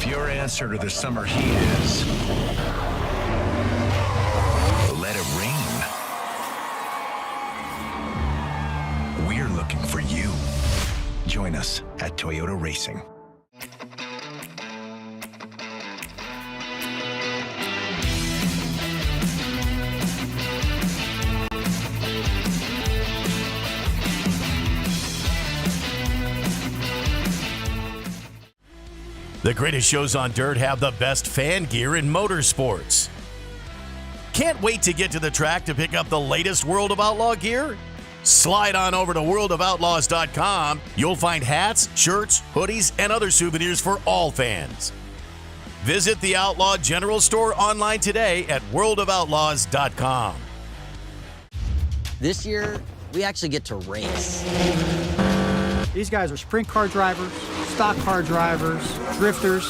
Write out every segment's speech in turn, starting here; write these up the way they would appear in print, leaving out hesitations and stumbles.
If your answer to the summer heat is let it rain, we're looking for you. Join us at Toyota Racing. The greatest shows on dirt have the best fan gear in motorsports. Can't wait to get to the track to pick up the latest World of Outlaw gear? Slide on over to worldofoutlaws.com. You'll find hats, shirts, hoodies, and other souvenirs for all fans. Visit the Outlaw General Store online today at worldofoutlaws.com. This year, we actually get to race. These guys are sprint car drivers, stock car drivers, drifters.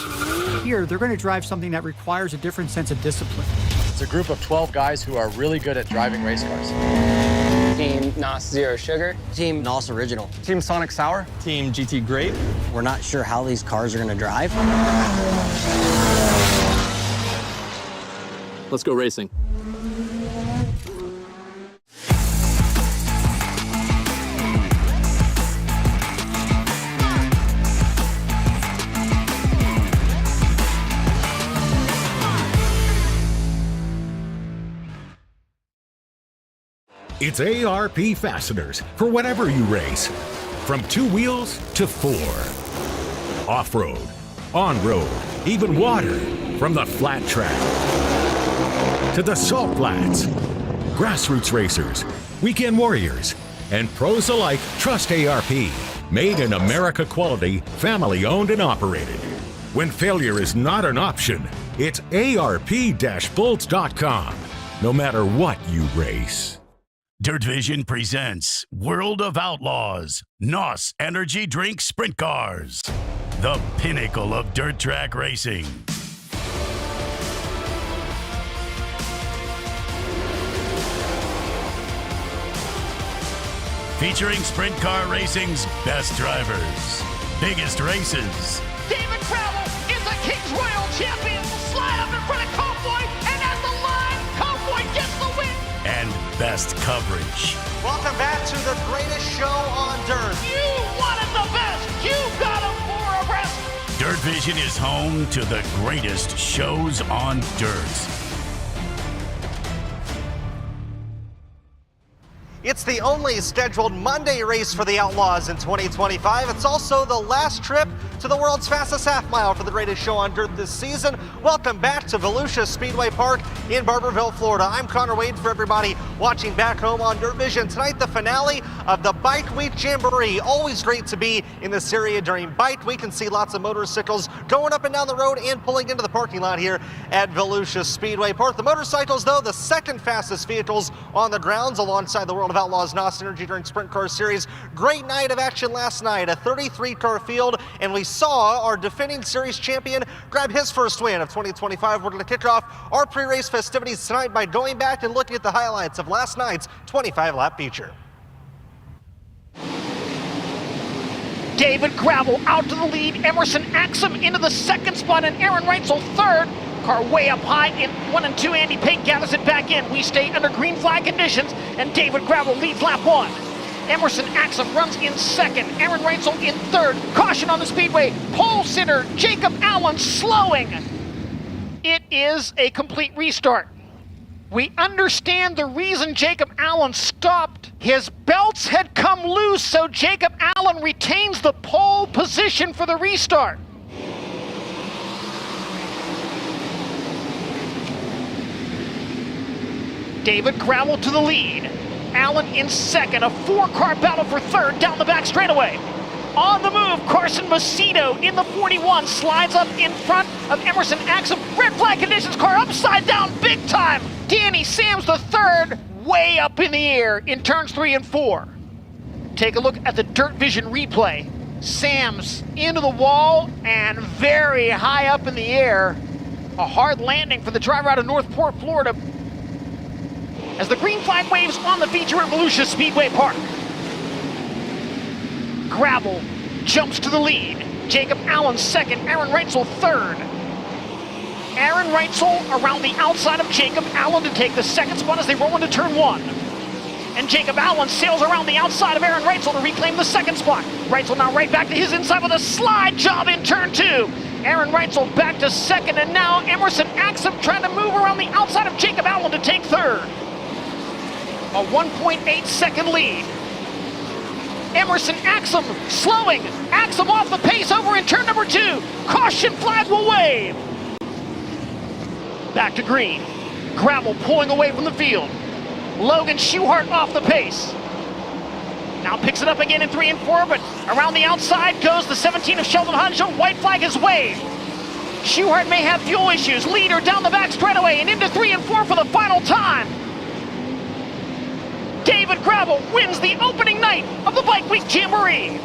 Here, they're going to drive something that requires a different sense of discipline. It's a group of 12 guys who are really good at driving race cars. Team NOS Zero Sugar. Team NOS Original. Team Sonic Sour. Team GT Grape. We're not sure how these cars are going to drive. Let's go racing. It's ARP fasteners for whatever you race. From 2 wheels to 4. Off-road, on-road, even water. From the flat track to the salt flats. Grassroots racers, weekend warriors, and pros alike trust ARP. Made in America quality, family owned and operated. When failure is not an option, it's ARP-bolts.com. No matter what you race. DIRTVision presents World of Outlaws, NOS Energy Drink Sprint Cars, the pinnacle of dirt track racing. Featuring sprint car racing's best drivers, biggest races. David Travel is the King's Royal Champion. Slide up in front of Cowboy, and at the line, Cowboy gets the win. And best coverage. Welcome back to the greatest show on dirt. You wanted the best. You got them for a rest. DIRTVision is home to the greatest shows on dirt. It's the only scheduled Monday race for the Outlaws in 2025. It's also the last trip to the world's fastest half mile for the greatest show on dirt this season. Welcome back to Volusia Speedway Park in Barberville, Florida. I'm Connor Wade for everybody watching back home on DIRTVision. Tonight, the finale of the Bike Week Jamboree. Always great to be in this area during Bike Week and see lots of motorcycles going up and down the road and pulling into the parking lot here at Volusia Speedway Park. The motorcycles, though, the second fastest vehicles on the grounds alongside the World of Outlaws NOS Energy Drink Sprint Car Series. Great night of action last night, a 33-car field, and we saw our defending series champion grab his first win of 2025. We're going to kick off our pre-race festivities tonight by going back and looking at the highlights of last night's 25-lap feature. David Gravel out to the lead. Emerson Axum into the second spot, and Aaron Reitzel third. Car way up high in 1 and 2. Andy Pate gathers it back in. We stay under green flag conditions, and David Gravel leads lap 1. Emerson Axum runs in second. Aaron Reitzel in third. Caution on the speedway. Pole sitter Jacob Allen slowing. It is a complete restart. We understand the reason Jacob Allen stopped. His belts had come loose, so Jacob Allen retains the pole position for the restart. David Gravel to the lead. Allen in second. A 4-car battle for third down the back straightaway. On the move, Carson Macedo in the 41 slides up in front of Emerson Axum. Red flag conditions, car upside down big time. Danny Sams the third, way up in the air in turns 3 and 4. Take a look at the DIRTVision replay. Sams into the wall and very high up in the air. A hard landing for the driver out of Northport, Florida, as the green flag waves on the feature at Volusia Speedway Park. Gravel jumps to the lead. Jacob Allen second, Aaron Reitzel third. Aaron Reitzel around the outside of Jacob Allen to take the second spot as they roll into turn one. And Jacob Allen sails around the outside of Aaron Reitzel to reclaim the second spot. Reitzel now right back to his inside with a slide job in turn two. Aaron Reitzel back to second, and now Emerson Axum trying to move around the outside of Jacob Allen to take third. A 1.8 second lead. Emerson Axum slowing. Axum off the pace over in turn number two. Caution flag will wave. Back to green. Gravel pulling away from the field. Logan Schuhart off the pace. Now picks it up again in 3 and 4, but around the outside goes the 17 of Sheldon Haudenschild. White flag is waved. Schuhart may have fuel issues. Leader down the back straightaway and into 3 and 4 for the final time. David Gravel wins the opening night of the Bike Week Jamboree.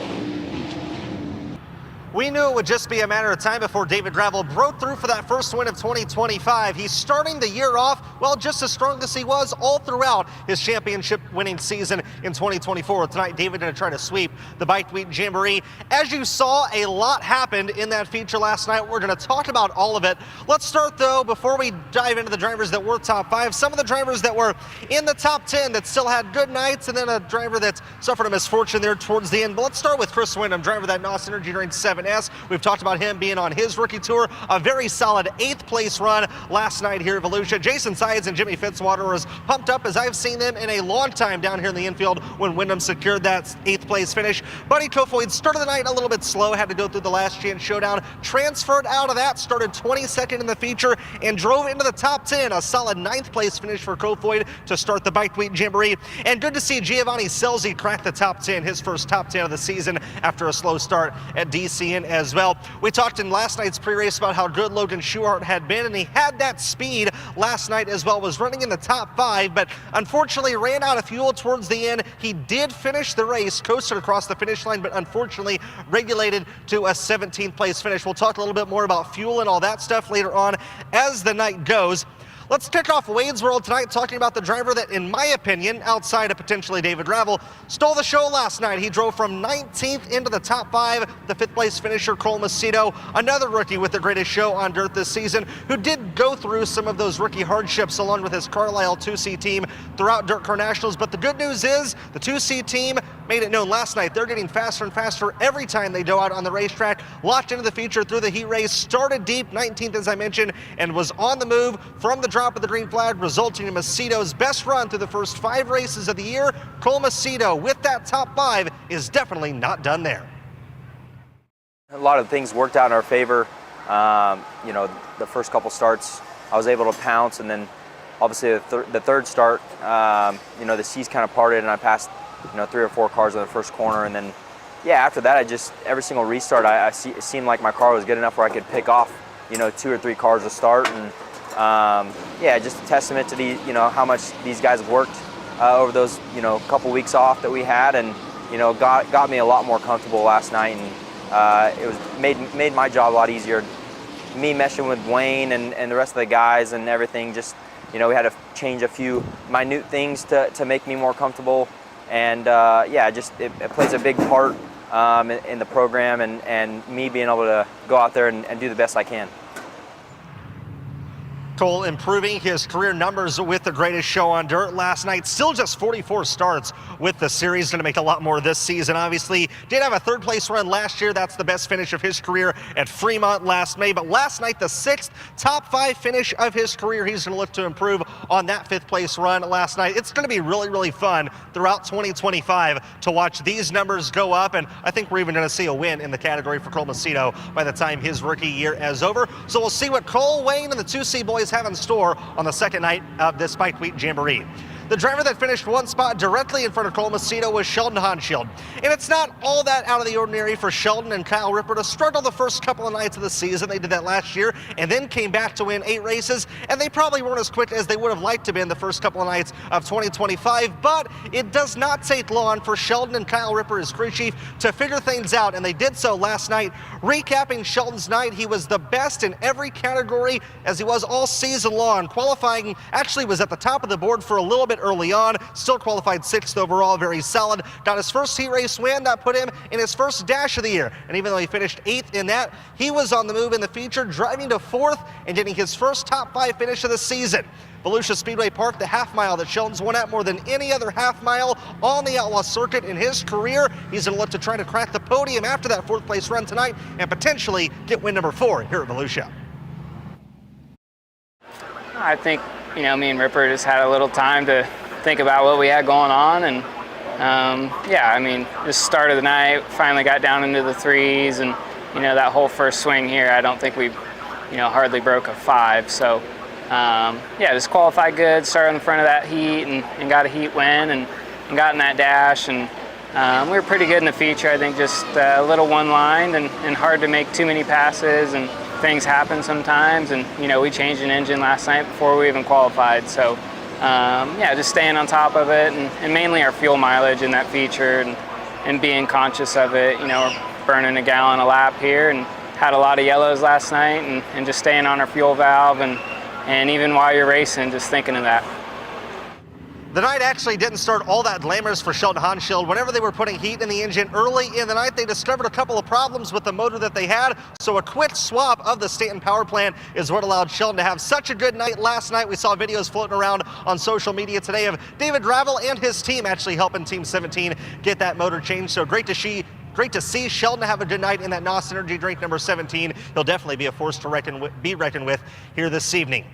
We knew it would just be a matter of time before David Gravel broke through for that first win of 2025. He's starting the year off, well, just as strong as he was all throughout his championship winning season in 2024. Tonight, David going to try to sweep the Bike Week Jamboree. As you saw, a lot happened in that feature last night. We're going to talk about all of it. Let's start, though, before we dive into the drivers that were top 5, some of the drivers that were in the top 10 that still had good nights, and then a driver that suffered a misfortune there towards the end. But let's start with Chris Wyndham, driver that NOS Energy Drink 7S. We've talked about him being on his rookie tour, a very solid 8th place run last night here at Volusia. Jason Sides and Jimmy Fitzwater were as pumped up as I've seen them in a long time down here in the infield when Wyndham secured that 8th place finish. Buddy Kofoid started the night a little bit slow, had to go through the last chance showdown, transferred out of that, started 22nd in the feature, and drove into the top 10. A solid 9th place finish for Kofoid to start the Bike Week Jamboree. And good to see Giovanni Scelzi crack the top 10, his first top 10 of the season after a slow start at DCN as well. We talked in last night's pre-race about how good Logan Schuhart had been, and he had that speed last night as well, was running in the top 5, but unfortunately ran out of fuel towards the end. He did finish the race, coasted across the finish line, but unfortunately regulated to a 17th place finish. We'll talk a little bit more about fuel and all that stuff later on as the night goes. Let's kick off Wade's World tonight talking about the driver that, in my opinion, outside of potentially David Gravel, stole the show last night. He drove from 19th into the top 5, the 5th place finisher, Cole Macedo, another rookie with the greatest show on dirt this season, who did go through some of those rookie hardships along with his Carlisle 2C team throughout Dirt Car Nationals. But the good news is the 2C team made it known last night they're getting faster and faster every time they go out on the racetrack. Locked into the feature through the heat race, started deep, 19th as I mentioned, and was on the move from the drop of the green flag, resulting in Macedo's best run through the first 5 races of the year. Cole Macedo with that top 5 is definitely not done there. A lot of things worked out in our favor. The first couple starts I was able to pounce, and then obviously the third start, the seas kind of parted and I passed 3 or 4 cars in the first corner, and then after that every single restart it seemed like my car was good enough where I could pick off 2 or 3 cars to start. And just a testament to the how much these guys have worked over those couple weeks off that we had, and got me a lot more comfortable last night, and it was made my job a lot easier. Me meshing with Wayne and the rest of the guys and everything, just we had to change a few minute things to make me more comfortable, and it plays a big part in the program and me being able to go out there and do the best I can. Cole improving his career numbers with the greatest show on dirt last night. Still just 44 starts with the series. Going to make a lot more this season, obviously. Did have a 3rd place run last year. That's the best finish of his career at Fremont last May. But last night, the 6th top 5 finish of his career. He's going to look to improve on that 5th place run last night. It's going to be really, really fun throughout 2025 to watch these numbers go up. And I think we're even going to see a win in the category for Cole Macedo by the time his rookie year is over. So we'll see what Cole, Wayne, and the 2C boys have in store on the second night of this Bike Week Jamboree. The driver that finished 1 spot directly in front of Cole Macedo was Sheldon Haudenschild. And it's not all that out of the ordinary for Sheldon and Kyle Ripper to struggle the first couple of nights of the season. They did that last year and then came back to win 8 races. And they probably weren't as quick as they would have liked to be in the first couple of nights of 2025. But it does not take long for Sheldon and Kyle Ripper, his crew chief, to figure things out. And they did so last night. Recapping Sheldon's night, he was the best in every category as he was all season long. Qualifying actually was at the top of the board for a little bit bit early on, still qualified 6th overall, very solid. Got his first heat race win, that put him in his first dash of the year. And even though he finished 8th in that, he was on the move in the feature, driving to 4th and getting his first top 5 finish of the season. Volusia Speedway Park, the half mile that Sheldon's won at more than any other half mile on the Outlaw circuit in his career. He's going to look to try to crack the podium after that 4th place run tonight and potentially get win number 4 here at Volusia. I think, me and Ripper just had a little time to think about what we had going on, and just started the night, finally got down into the 3s, and that whole first swing here, I don't think we hardly broke a 5. So just qualified good, started in the front of that heat and got a heat win and got in that dash, and we were pretty good in the feature. I think just a little one-lined and hard to make too many passes, and things happen sometimes, and we changed an engine last night before we even qualified. So just staying on top of it, and mainly our fuel mileage in that feature, and being conscious of it. We're burning a gallon a lap here, and had a lot of yellows last night, and just staying on our fuel valve, and even while you're racing, just thinking of that. The night actually didn't start all that glamorous for Sheldon Haudenschild. Whenever they were putting heat in the engine early in the night, they discovered a couple of problems with the motor that they had. So a quick swap of the Stanton power plant is what allowed Sheldon to have such a good night last night. We saw videos floating around on social media today of David Ravel and his team actually helping Team 17 get that motor changed. So great to see Sheldon have a good night in that NOS Energy drink number 17. He'll definitely be a force to be reckoned with here this evening.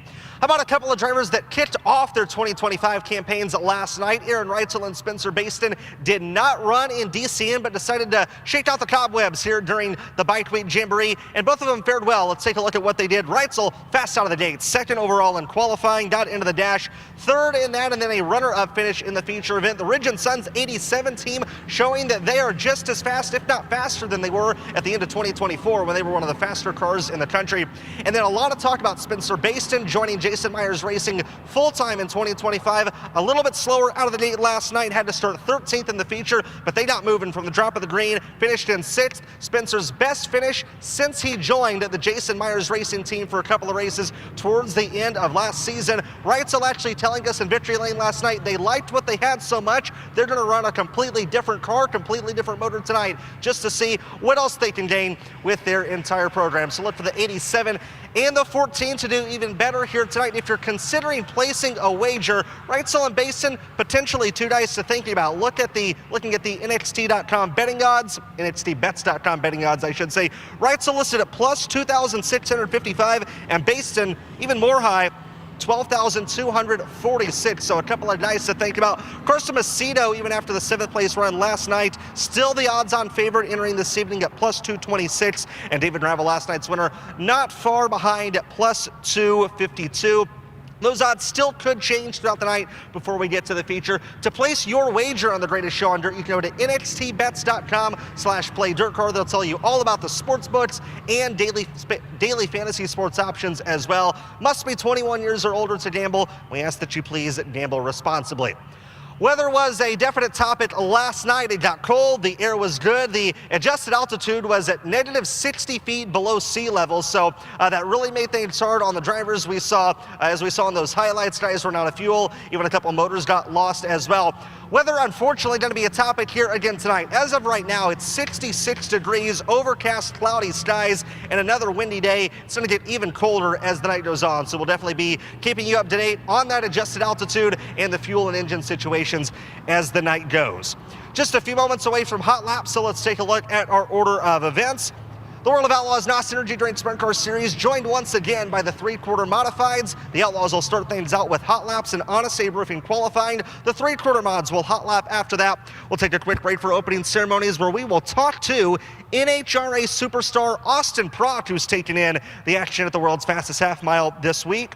How about a couple of drivers that kicked off their 2025 campaigns last night? Aaron Reitzel and Spencer Baston did not run in DCN, but decided to shake out the cobwebs here during the Bike Week Jamboree, and both of them fared well. Let's take a look at what they did. Reitzel, fast out of the gate, 2nd overall in qualifying, got into the dash, 3rd in that, and then a runner-up finish in the feature event. The Ridge & Sons 87 team showing that they are just as fast, if not faster, than they were at the end of 2024 when they were one of the faster cars in the country. And then a lot of talk about Spencer Baston joining Jason Myers Racing full-time in 2025. A little bit slower out of the gate last night, had to start 13th in the feature, but they not moving from the drop of the green, finished in 6th. Spencer's best finish since he joined the Jason Myers Racing team for a couple of races towards the end of last season. Reitzel actually telling us in Victory Lane last night they liked what they had so much, they're going to run a completely different car, completely different motor tonight, just to see what else they can gain with their entire program. So look for the 87 and the 14 to do even better here tonight. If you're considering placing a wager, Reitzel and Basin, potentially 2 dice to think about. Looking at the NXT.com betting odds, NXTbets.com betting odds, I should say. Reitzel listed at plus 2,655, and Basin even more high, 12,246, so a couple of dice to think about. Carson Macedo, even after the 7th place run last night, still the odds-on favorite entering this evening at plus 226, and David Ravel, last night's winner, not far behind at plus 252. Those odds still could change throughout the night before we get to the feature. To place your wager on the greatest show on dirt, you can go to nxtbets.com/playdirtcar. They'll tell you all about the sports books and daily fantasy sports options as well. Must be 21 years or older to gamble. We ask that you please gamble responsibly. Weather was a definite topic last night. It got cold, the air was good, the adjusted altitude was at negative 60 feet below sea level, so that really made things hard on the drivers. We saw, as we saw in those highlights, guys ran out of fuel, even a couple motors got lost as well. Weather, unfortunately, going to be a topic here again tonight. As of right now, it's 66 degrees, overcast, cloudy skies, and another windy day. It's going to get even colder as the night goes on, so we'll definitely be keeping you up to date on that adjusted altitude and the fuel and engine situations as the night goes. Just a few moments away from hot laps, so let's take a look at our order of events. The World of Outlaws NOS Energy Drink Sprint Car Series joined once again by the 3/4 Modifieds. The Outlaws will start things out with hot laps and Honest Abe Roofing qualifying. The 3/4 Mods will hot lap after that. We'll take a quick break for opening ceremonies where we will talk to NHRA superstar Austin Prock, who's taking in the action at the world's fastest half mile this week.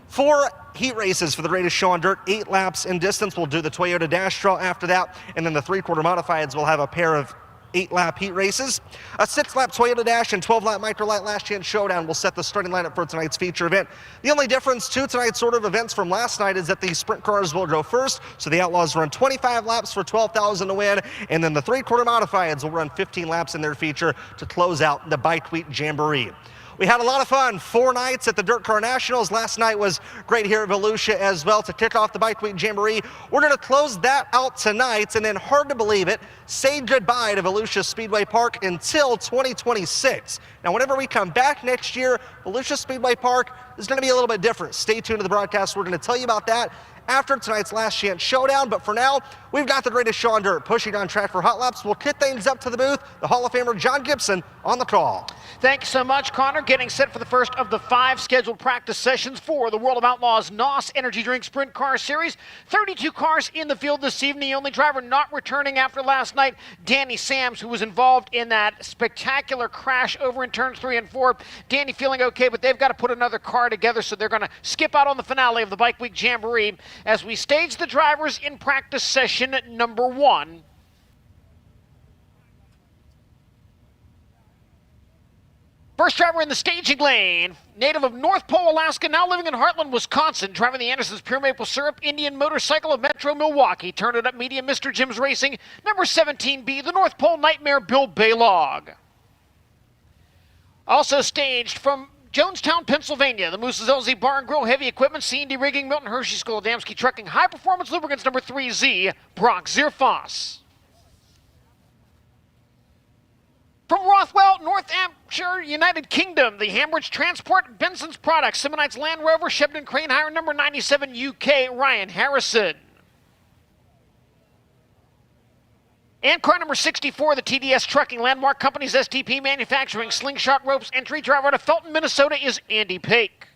4 heat races for the greatest show on dirt, 8 laps in distance. We'll do the Toyota Dash Draw after that, and then the 3/4 Modifieds will have a pair of 8-lap heat races. A 6-lap Toyota Dash and 12-lap Microlight Last Chance Showdown will set the starting lineup for tonight's feature event. The only difference to tonight's sort of events from last night is that the sprint cars will go first, so the Outlaws run 25 laps for $12,000 to win, and then the 3/4 Modifieds will run 15 laps in their feature to close out the Bike Week Jamboree. We had a lot of fun. 4 nights at the Dirt Car Nationals. Last night was great here at Volusia as well to kick off the Bike Week Jamboree. We're going to close that out tonight, and then, hard to believe it, say goodbye to Volusia Speedway Park until 2026. Now, whenever we come back next year, Volusia Speedway Park is going to be a little bit different. Stay tuned to the broadcast. We're going to tell you about that after tonight's Last Chance Showdown. But for now, we've got the greatest show on dirt pushing on track for hot laps. We'll kick things up to the booth. The Hall of Famer John Gibson on the call. Thanks so much, Connor. Getting set for the first of the 5 scheduled practice sessions for the World of Outlaws NOS Energy Drink Sprint Car Series. 32 cars in the field this evening. The only driver not returning after last night, Danny Sams, who was involved in that spectacular crash over in turns 3 and 4. Danny feeling okay, but they've got to put another car together, so they're going to skip out on the finale of the Bike Week Jamboree as we stage the drivers in practice session number 1. First driver in the staging lane, native of North Pole, Alaska, now living in Heartland, Wisconsin, driving the Anderson's Pure Maple Syrup Indian Motorcycle of Metro Milwaukee. Turn it up medium, Mr. Jim's Racing, number 17B, the North Pole Nightmare, Bill Baylog. Also staged from Jonestown, Pennsylvania, the Moose's LZ Bar and Grill Heavy Equipment, C&D Rigging, Milton Hershey School of Damski Trucking, High Performance Lubricants, number 3Z, Brock Zierfoss. From Rothwell, North Hampshire, United Kingdom, the Hambridge Transport, Benson's Products, Simonite's Land Rover, Shebden Crane Hire, number 97 UK, Ryan Harrison. And car number 64, the TDS Trucking, Landmark Companies, STP Manufacturing, Slingshot Ropes, entry driver out of Felton, Minnesota is Andy Pake.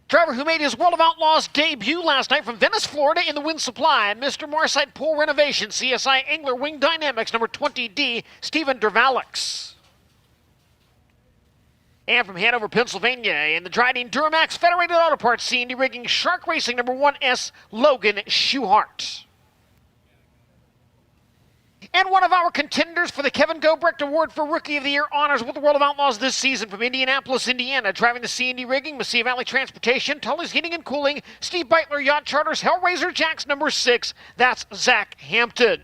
Driver who made his World of Outlaws debut last night from Venice, Florida in the Wind Supply, Mr. Marsite Pool Renovation, CSI Angler Wing Dynamics, number 20D, Stephen Dervalix. And from Hanover, Pennsylvania, in the Dryden Duramax Federated Auto Parts, C&D Rigging, Shark Racing, number 1S, Logan Schuhart. And one of our contenders for the Kevin Gobrecht Award for Rookie of the Year honors with the World of Outlaws this season from Indianapolis, Indiana, driving the C&D Rigging, Mesilla Valley Transportation, Tully's Heating and Cooling, Steve Beitler Yacht Charters, Hellraiser Jacks, number 6, that's Zach Hampton.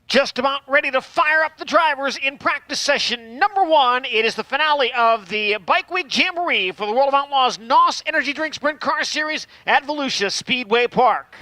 Just about ready to fire up the drivers in practice session number 1. It is the finale of the Bike Week Jamboree for the World of Outlaws NOS Energy Drink Sprint Car Series at Volusia Speedway Park.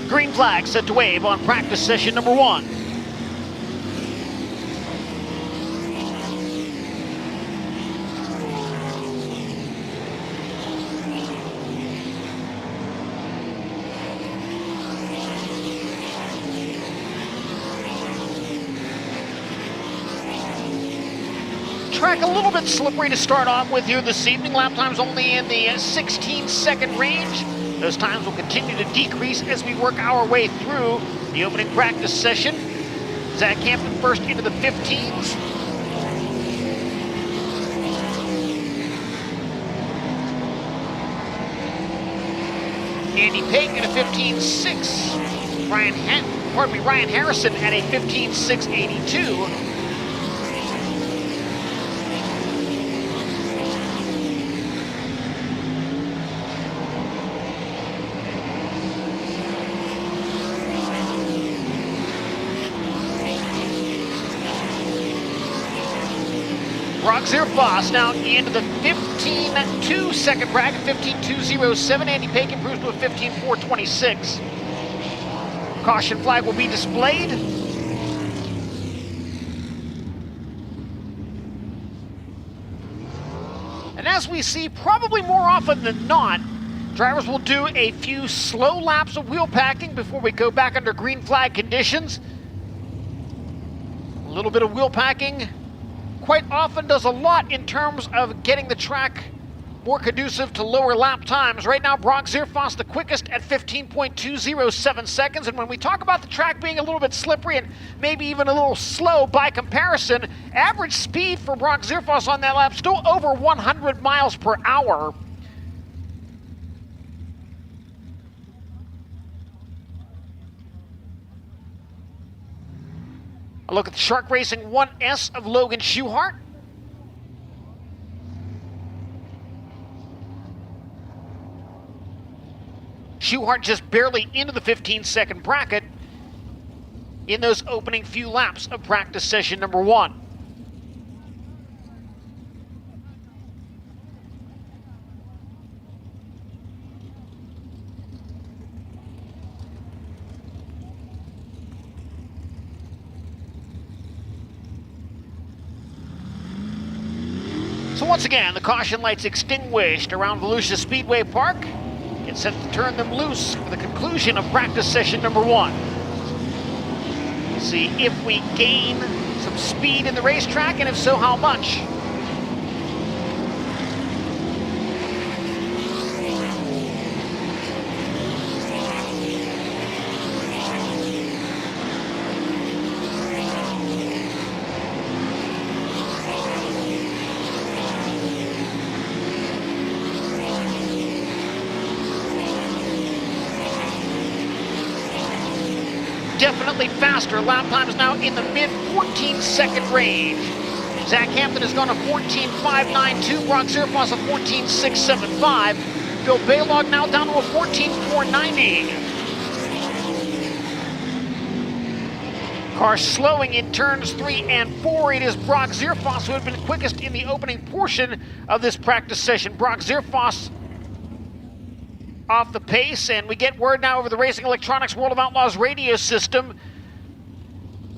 Green flag set to wave on practice session number 1. Track a little bit slippery to start off with here this evening. Lap times only in the 16-second range. Those times will continue to decrease as we work our way through the opening practice session. Zach Hampton first into the 15s. Andy Pake at a 15.6. Ryan Harrison at a 15.682. Brock Zierfoss now into the 15.2 second bracket, 15.207. Andy Pake improves to a 15.426. Caution flag will be displayed. And as we see, probably more often than not, drivers will do a few slow laps of wheel packing before we go back under green flag conditions. A little bit of wheel packing quite often does a lot in terms of getting the track more conducive to lower lap times. Right now, Brock Zierfoss the quickest at 15.207 seconds. And when we talk about the track being a little bit slippery and maybe even a little slow by comparison, average speed for Brock Zierfoss on that lap still over 100 miles per hour. A look at the Shark Racing 1S of Logan Schuchart. Schuchart just barely into the 15-second bracket in those opening few laps of practice session number 1. So once again, the caution lights extinguished around Volusia Speedway Park. It's set to turn them loose for the conclusion of practice session number 1. See if we gain some speed in the racetrack, and if so, how much. Definitely faster. Lap times now in the mid 14-second range. Zach Hampton has gone to 14.592. Brock Zierfoss a 14.675. Bill Baylog now down to a 14.490. Car slowing in turns 3 and 4. It is Brock Zierfoss who had been quickest in the opening portion of this practice session. Brock Zierfoss off the pace, and we get word now over the Racing Electronics World of Outlaws radio system.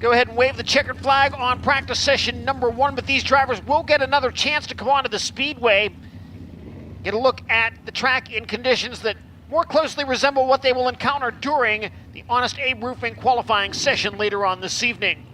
Go ahead and wave the checkered flag on practice session number 1, but these drivers will get another chance to come onto the speedway, get a look at the track in conditions that more closely resemble what they will encounter during the Honest Abe Roofing qualifying session later on this evening.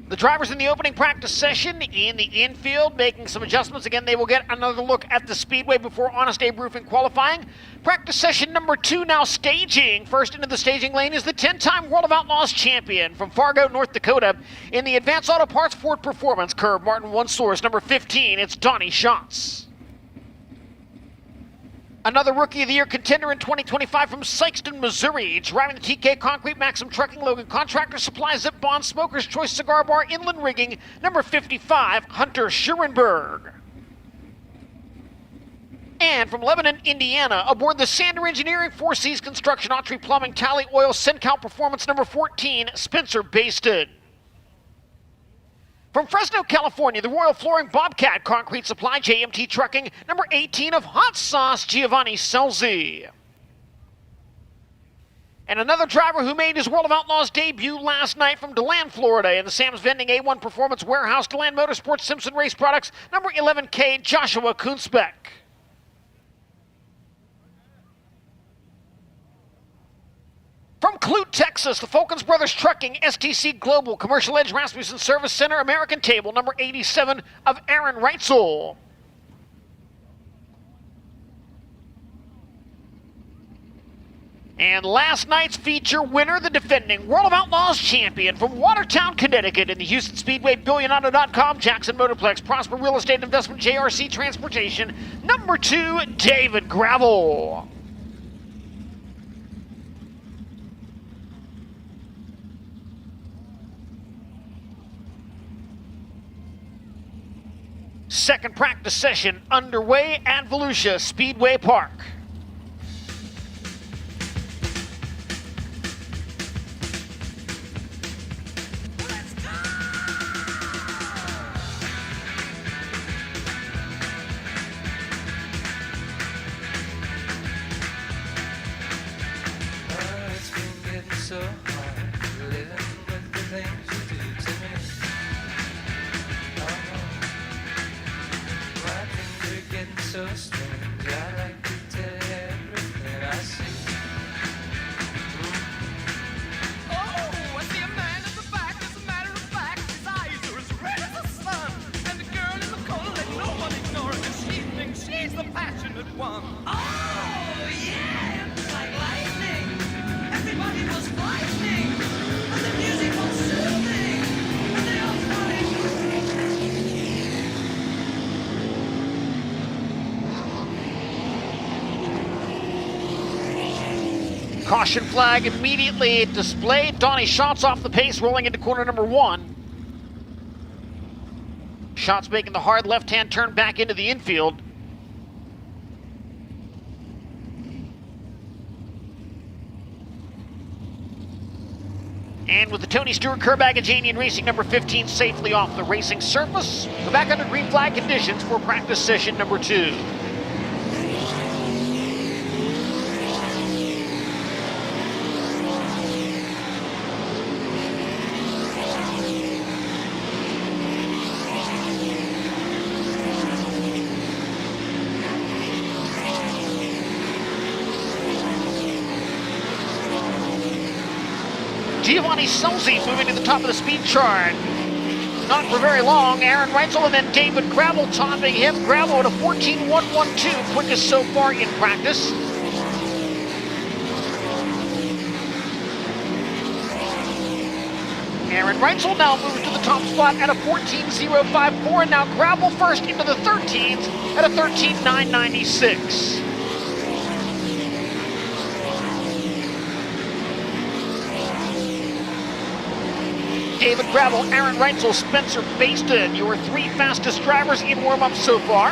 The drivers in the opening practice session in the infield making some adjustments. Again, they will get another look at the speedway before Honest Abe Roofing qualifying. Practice session number 2 now staging. First into the staging lane is the 10-time World of Outlaws champion from Fargo, North Dakota. In the Advanced Auto Parts Ford Performance Curve, Martin One Source, number 15, it's Donnie Schatz. Another Rookie of the Year contender in 2025 from Sikeston, Missouri. Driving the TK Concrete, Maxim Trucking, Logan Contractor Supply, Zip Bond, Smoker's Choice Cigar Bar, Inland Rigging, number 55, Hunter Schurenberg. And from Lebanon, Indiana, aboard the Sander Engineering, Four Seas Construction, Autry Plumbing, Tally Oil, Syncal Performance, number 14, Spencer Basted. From Fresno, California, the Royal Flooring Bobcat Concrete Supply, JMT Trucking, number 18 of Hot Sauce, Giovanni Selzy. And another driver who made his World of Outlaws debut last night from DeLand, Florida, in the Sam's Vending A1 Performance Warehouse, DeLand Motorsports, Simpson Race Products, number 11K, Joshua Kunzbeck. From Clute, Texas, the Falcons Brothers Trucking, STC Global, Commercial Edge Rasmussen Service Center, American Table, number 87 of Aaron Reitzel. And last night's feature winner, the defending World of Outlaws champion from Watertown, Connecticut, in the Houston Speedway, BillionAuto.com, Jackson Motorplex, Prosper Real Estate Investment, JRC Transportation, number 2, David Gravel. Second practice session underway at Volusia Speedway Park. So hard living with the things you do to me. Oh, my things are getting so strange. I like to tell you everything I see. Oh, I see a man at the back. As a matter of fact, his eyes are as red as the sun. And the girl in the corner, let no one ignore her. She thinks she's the passionate one. Oh, yeah, it's like lightning. Everybody was frightening, and the music was soothing, and they all started moving. Caution flag immediately displayed. Donnie Schatz off the pace, rolling into corner number 1. Schatz making the hard left-hand turn back into the infield. And with the Tony Stewart Kerbagajanian Racing number 15 safely off the racing surface, we're back under green flag conditions for practice session number 2. Giovanni Selzy moving to the top of the speed chart. Not for very long. Aaron Reitzel and then David Gravel topping him. Gravel at a 14.112, quickest so far in practice. Aaron Reitzel now moves to the top spot at a 14.054, and now Gravel first into the 13s at a 13.996. David Gravel, Aaron Reitzel, Spencer Baston, your 3 fastest drivers in warm-up so far.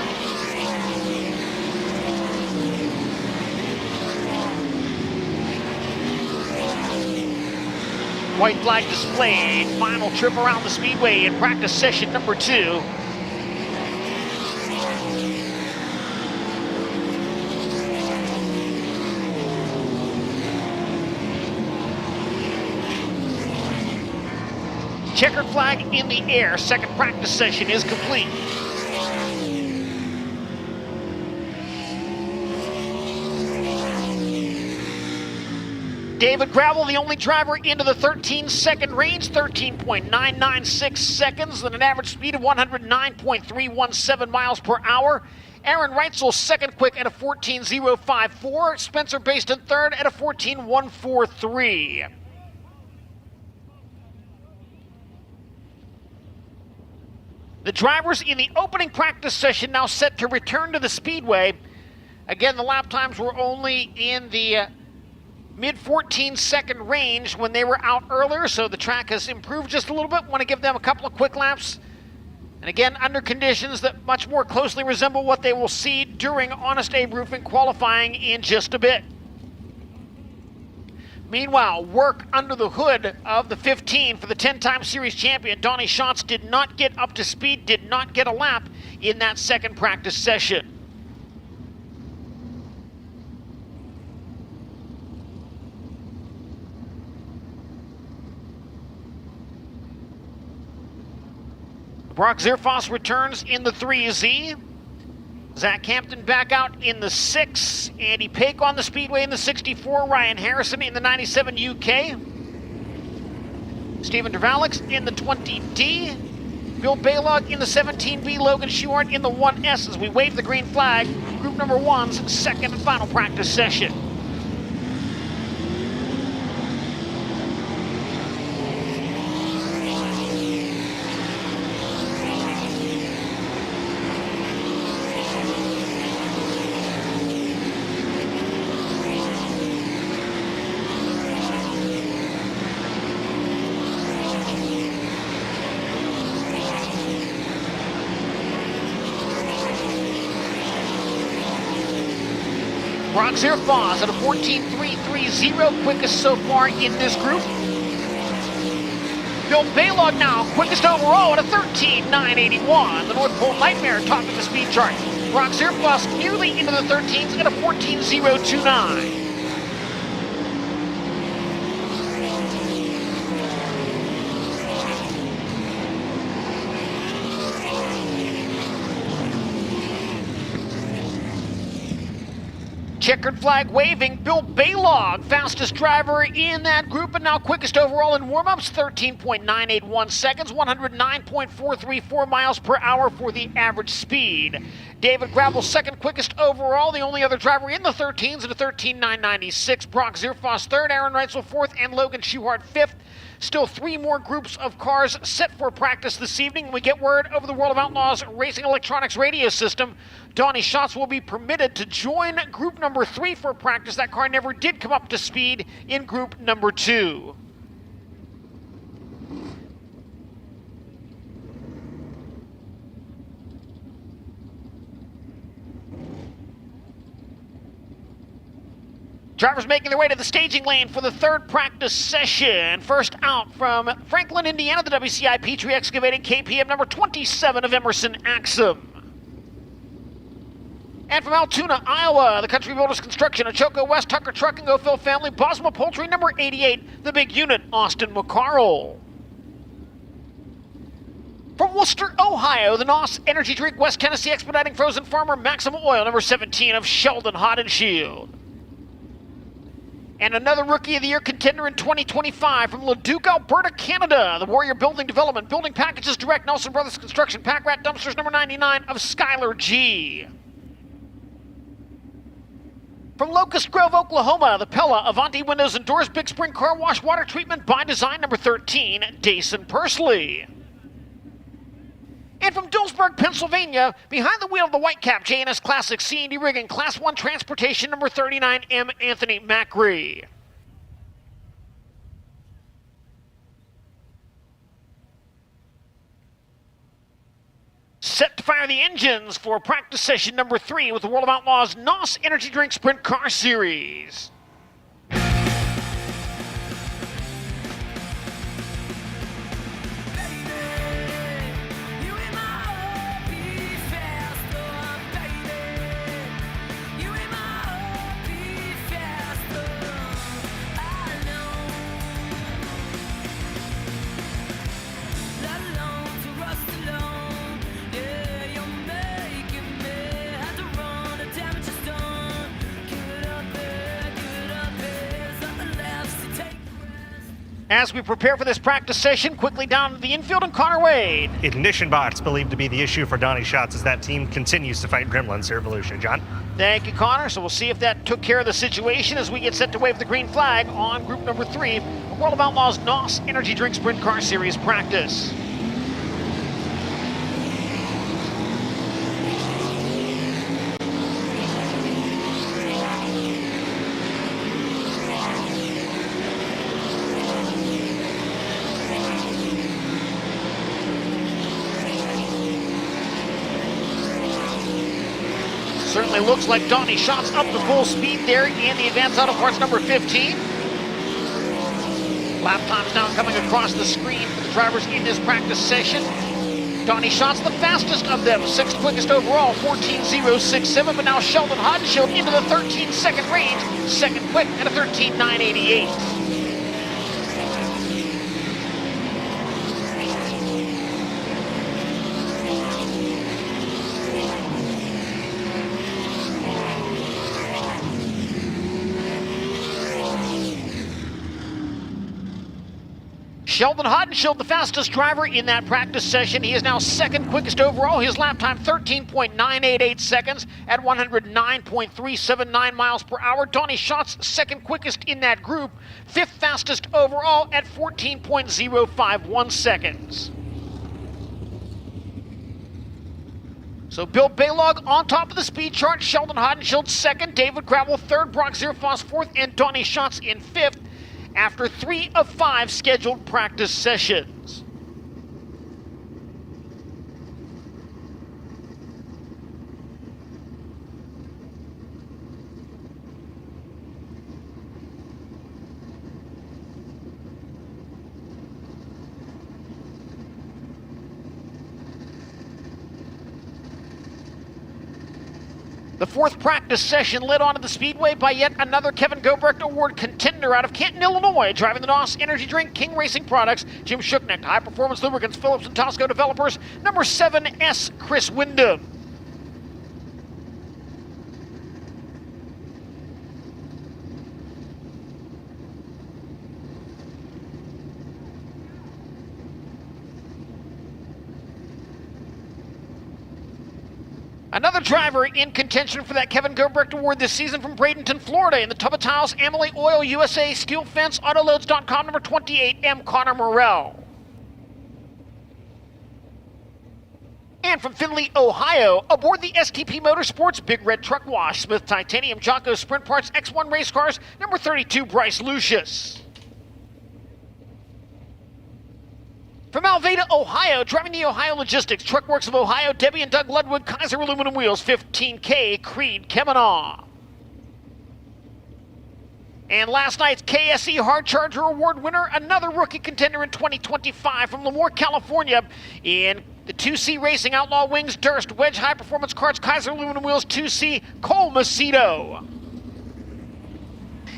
White flag displayed, final trip around the speedway in practice session number 2. Checkered flag in the air. Second practice session is complete. David Gravel, the only driver into the 13-second range, 13.996 seconds, and an average speed of 109.317 miles per hour. Aaron Reitzel second quick at a 14.054. Spencer Baston third at a 14.143. The drivers in the opening practice session now set to return to the speedway. Again, the lap times were only in the mid 14-second range when they were out earlier, so the track has improved just a little bit. Want to give them a couple of quick laps. And again, under conditions that much more closely resemble what they will see during Honest Abe Roofing qualifying in just a bit. Meanwhile, work under the hood of the 15 for the 10-time series champion. Donnie Schatz did not get up to speed, did not get a lap in that second practice session. Brock Zerfoss returns in the 3Z. Zach Hampton back out in the 6. Andy Paik on the speedway in the 64. Ryan Harrison in the 97 UK. Stephen Dervalix in the 20D. Bill Baylog in the 17B. Logan Schuart in the 1S as we wave the green flag. Group number 1's second and final practice session. Brock Zerfoss at a 14.330, quickest so far in this group. Bill Baylog now quickest overall at a 13.981. The North Pole Nightmare topping the speed chart. Brock Zerfoss nearly into the 13s at a 14.029. Checkered flag waving, Bill Baylog, fastest driver in that group and now quickest overall in warm-ups, 13.981 seconds, 109.434 miles per hour for the average speed. David Gravel, second quickest overall, the only other driver in the 13s at a 13.996. Brock Zerfoss third, Aaron Reitzel fourth, and Logan Schuhart fifth. Still three more groups of cars set for practice this evening. We get word over the World of Outlaws Racing Electronics radio system. Donnie Schatz will be permitted to join group number 3 for practice. That car never did come up to speed in group number 2. Drivers making their way to the staging lane for the third practice session. First out from Franklin, Indiana, the WCI Petrie Excavating KPM number 27 of Emerson Axum. And from Altoona, Iowa, the Country Builders Construction, Achoco West, Tucker Trucking, O'Phil Family, Bosma Poultry number 88, the big unit, Austin McCarroll. From Worcester, Ohio, the NOS Energy Drink West Tennessee Expediting Frozen Farmer, Maximum Oil number 17 of Sheldon Haudenschild. And another Rookie of the Year contender in 2025 from Leduc, Alberta, Canada. The Warrior Building Development, Building Packages Direct, Nelson Brothers Construction, Pack Rat Dumpsters number 99 of Skylar G. From Locust Grove, Oklahoma, the Pella, Avanti Windows and Doors, Big Spring Car Wash, Water Treatment by Design number 13, Dason Persley. And from Dillsburg, Pennsylvania, behind the wheel of the Whitecap J&S Classic C&D Rigging Class 1 Transportation number 39, M. Anthony Macri. Set to fire the engines for practice session number 3 with the World of Outlaws NOS Energy Drink Sprint Car Series. As we prepare for this practice session, quickly down to the infield and Connor Wade. Ignition box believed to be the issue for Donnie Schatz as that team continues to fight gremlins here at Volusia. John? Thank you, Connor. So we'll see if that took care of the situation as we get set to wave the green flag on group number 3 of World of Outlaws NOS Energy Drink Sprint Car Series practice. Certainly looks like Donnie Schatz up to full speed there in the Advanced Auto Parts number 15. Lap times now coming across the screen for the drivers in this practice session. Donnie Schatz the fastest of them, 6th quickest overall, 14.067, but now Sheldon Haudenschild into the 13-second range, 2nd quick at a 13.988. Sheldon Haudenschild, the fastest driver in that practice session. He is now 2nd quickest overall. His lap time 13.988 seconds at 109.379 miles per hour. Donnie Schatz, 2nd quickest in that group. 5th fastest overall at 14.051 seconds. So Bill Baylog on top of the speed chart. Sheldon Haudenschild 2nd, David Gravel 3rd, Brock Zerfoss 4th, and Donnie Schatz in 5th. After 3 of 5 scheduled practice sessions. The fourth practice session led onto the Speedway by yet another Kevin Gobrecht Award contender out of Canton, Illinois, driving the NOS Energy Drink King Racing Products, Jim Shooknecht, High Performance Lubricants, Phillips and Tosco Developers, number 7S, Chris Wyndham. Another driver in contention for that Kevin Gobrecht Award this season from Bradenton, Florida, in the Tub of Tiles, Emily Oil USA, Steel Fence, Autoloads.com, number 28, M. Connor Morrell. And from Findlay, Ohio, aboard the STP Motorsports Big Red Truck Wash, Smith Titanium, Jocko Sprint Parts, X1 Race Cars, number 32, Bryce Lucius. From Alveda, Ohio, driving the Ohio Logistics, Truck Works of Ohio, Debbie and Doug Ludwig, Kaiser Aluminum Wheels, 15K, Creed Kemanaugh. And last night's KSE Hard Charger Award winner, another rookie contender in 2025 from Lemoore, California, in the 2C Racing Outlaw Wings, Durst, Wedge High Performance Carts, Kaiser Aluminum Wheels, 2C, Cole Macedo.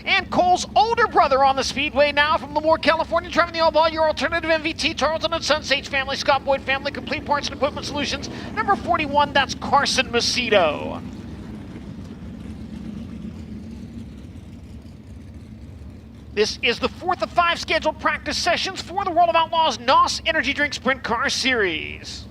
And Cole's older brother on the Speedway now from Lemoore, California, driving the all-ball, your alternative MVT, Tarleton & Son, Sage Family, Scott Boyd Family, Complete Parts and Equipment Solutions. Number 41, that's Carson Macedo. This is the fourth of 5 scheduled practice sessions for the World of Outlaws NOS Energy Drink Sprint Car Series.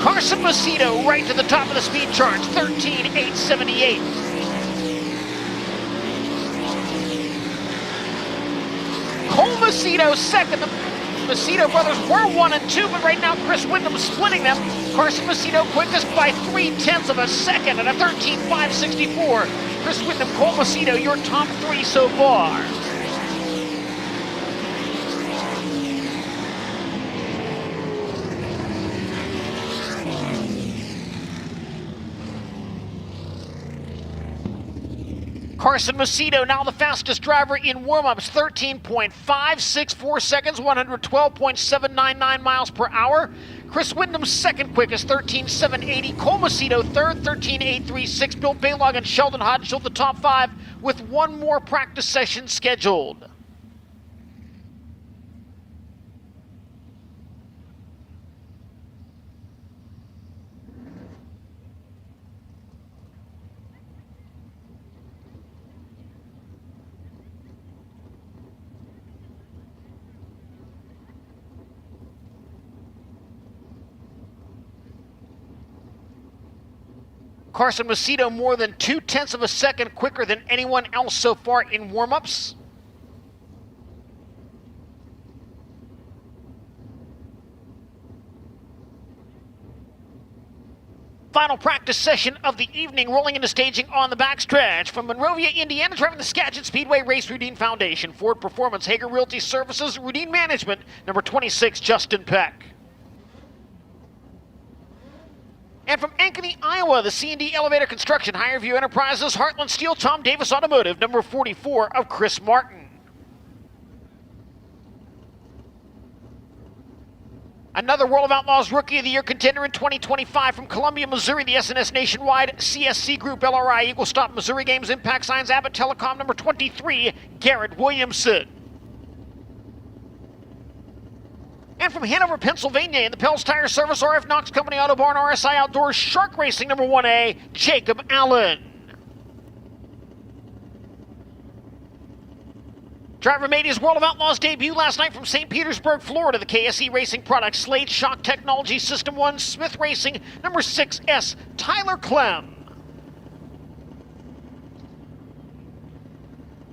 Carson Macedo right to the top of the speed charts, 13,878. Cole Macedo second. The Macedo brothers were 1 and 2, but right now Chris Wyndham splitting them. Carson Macedo quickest by 0.3 of a second at a 13,564. Chris Wyndham, Cole Macedo, your top 3 so far. Carson Macedo, now the fastest driver in warm-ups, 13.564 seconds, 112.799 miles per hour. Chris Wyndham second quickest, 13.780. Cole Macedo third, 13.836. Bill Baylog and Sheldon Haudenschild the top 5 with one more practice session scheduled. Carson Macedo more than 0.2 of a second quicker than anyone else so far in warm-ups. Final practice session of the evening, rolling into staging on the backstretch. From Monrovia, Indiana, driving the Skagit Speedway Race Rudine Foundation, Ford Performance, Hager Realty Services, Rudine Management, number 26, Justin Peck. And from Ankeny, Iowa, the C&D Elevator Construction, Higher View Enterprises, Heartland Steel, Tom Davis Automotive, number 44 of Chris Martin. Another World of Outlaws Rookie of the Year contender in 2025 from Columbia, Missouri, the SNS Nationwide, CSC Group, LRI, Eagle Stop, Missouri Games, Impact Signs, Abbott Telecom, number 23, Garrett Williamson. And from Hanover, Pennsylvania, in the Pels Tire Service, RF Knox Company, Auto Barn, RSI Outdoors, Shark Racing, number 1A, Jacob Allen. Driver made his World of Outlaws debut last night from St. Petersburg, Florida, the KSE Racing Products, Slade Shock Technology, System 1, Smith Racing, number 6S, Tyler Clem.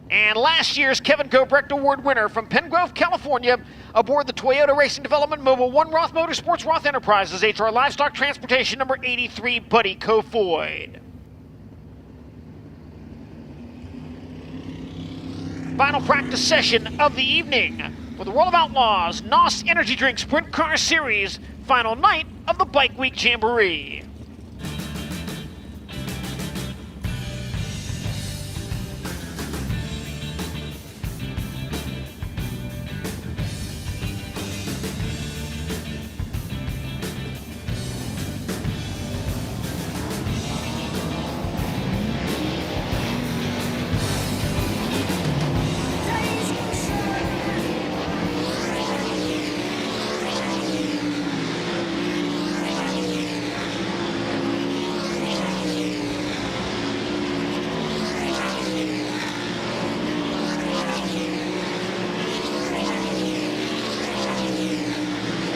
And last year's Kevin Gobrecht Award winner from Pengrove, California, Aboard the Toyota Racing Development Mobile 1 Roth Motorsports Roth Enterprises HR Livestock Transportation number 83, Buddy Kofoid. Final practice session of the evening for the World of Outlaws NOS Energy Drink Sprint Car Series, final night of the Bike Week Jamboree.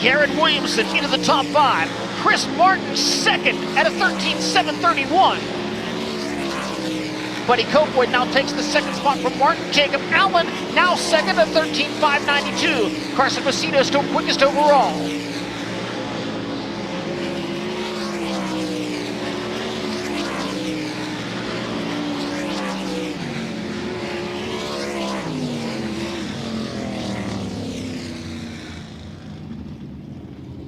Garrett Williamson into the top 5. Chris Martin second at a 13.731. Buddy Kofoid now takes the second spot from Martin. Jacob Allen now second at 13.592. Carson Macedo still quickest overall.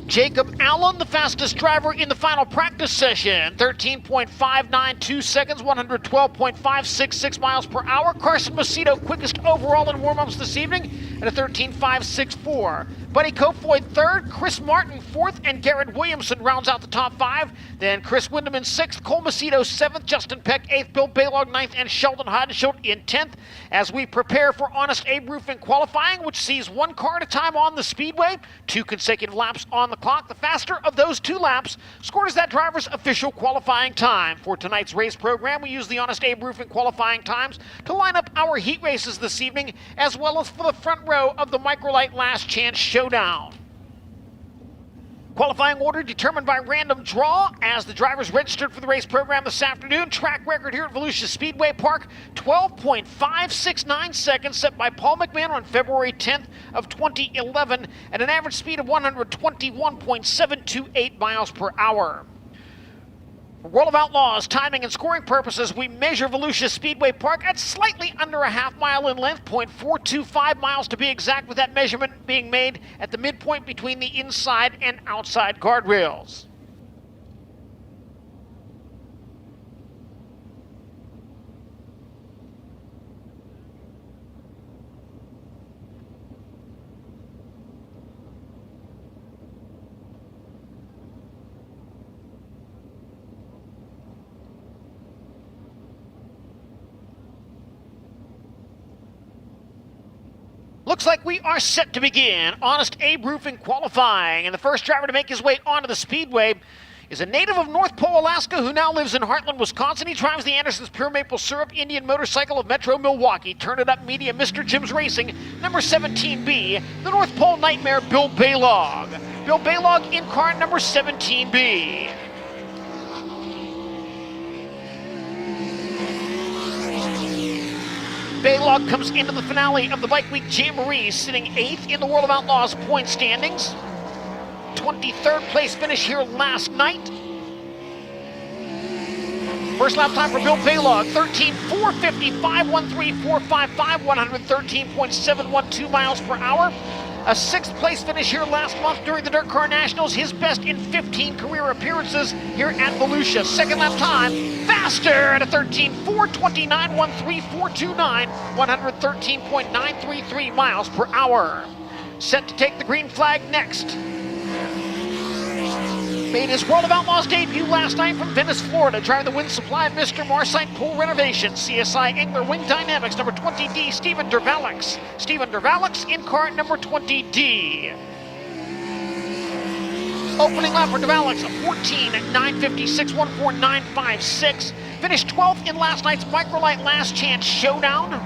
Jacob Allen, the fastest driver in the final practice session, 13.592 seconds, 112.566 miles per hour. Carson Macedo quickest overall in warm-ups this evening at a 13.564. Buddy Kofoid third, Chris Martin fourth, and Garrett Williamson rounds out the top 5. Then Chris Windham in 6th, Cole Macedo 7th, Justin Peck 8th, Bill Baylog 9th, and Sheldon Haudenschild in 10th. As we prepare for Honest Abe Roofing qualifying, which sees one car at a time on the Speedway, 2 consecutive laps on the clock. The faster of those 2 laps scores that driver's official qualifying time. For tonight's race program, we use the Honest Abe Roofing qualifying times to line up our heat races this evening, as well as for the front row of the Microlight Last Chance Showdown. Qualifying order determined by random draw as the drivers registered for the race program this afternoon. Track record here at Volusia Speedway Park, 12.569 seconds, set by Paul McMahon on February 10th of 2011 at an average speed of 121.728 miles per hour. For World of Outlaws timing and scoring purposes, we measure Volusia Speedway Park at slightly under a half mile in length, 0.425 miles to be exact, with that measurement being made at the midpoint between the inside and outside guardrails. Looks like we are set to begin Honest Abe Roofing qualifying, and the first driver to make his way onto the Speedway is a native of North Pole, Alaska, who now lives in Heartland, Wisconsin. He drives the Anderson's Pure Maple Syrup Indian motorcycle of Metro Milwaukee. Turn it up media, Mr. Jim's Racing, number 17B, the North Pole Nightmare, Bill Baylog. Bill Baylog in car number 17B. Baylog comes into the finale of the Bike Week Jamboree, sitting 8th in the World of Outlaws point standings. 23rd place finish here last night. First lap time for Bill Baylog, 13.450, 513.455, 113.712 miles per hour. A 6th place finish here last month during the Dirt Car Nationals, his best in 15 career appearances here at Volusia. Second lap time, faster at a 13.429, 13429, 113.933 miles per hour. Set to take the green flag next. Made his World of Outlaws debut last night from Venice, Florida. Driving the wind supply of Mr. Marsite Pool Renovation. CSI Angler Wing Dynamics, number 20D, Steven Dervalix. Steven Dervalix in car number 20D. Opening lap for Dervalix, a 14.956, 149.56. Finished 12th in last night's Microlight Last Chance Showdown.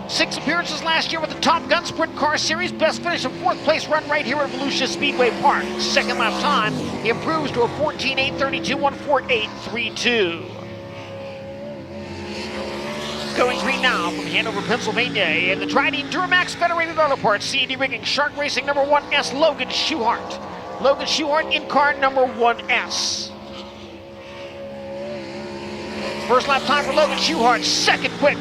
6 appearances last year with the Top Gun Sprint Car Series. Best finish of 4th place run right here at Volusia Speedway Park. Second lap time, he improves to a 14.832, 148.32. Going green now from Hanover, Pennsylvania, in the Dryden Duramax Federated Auto Parts C&D Rigging Shark Racing number 1S, Logan Schuhart. Logan Schuhart in car number 1S. First lap time for Logan Schuhart, second quick,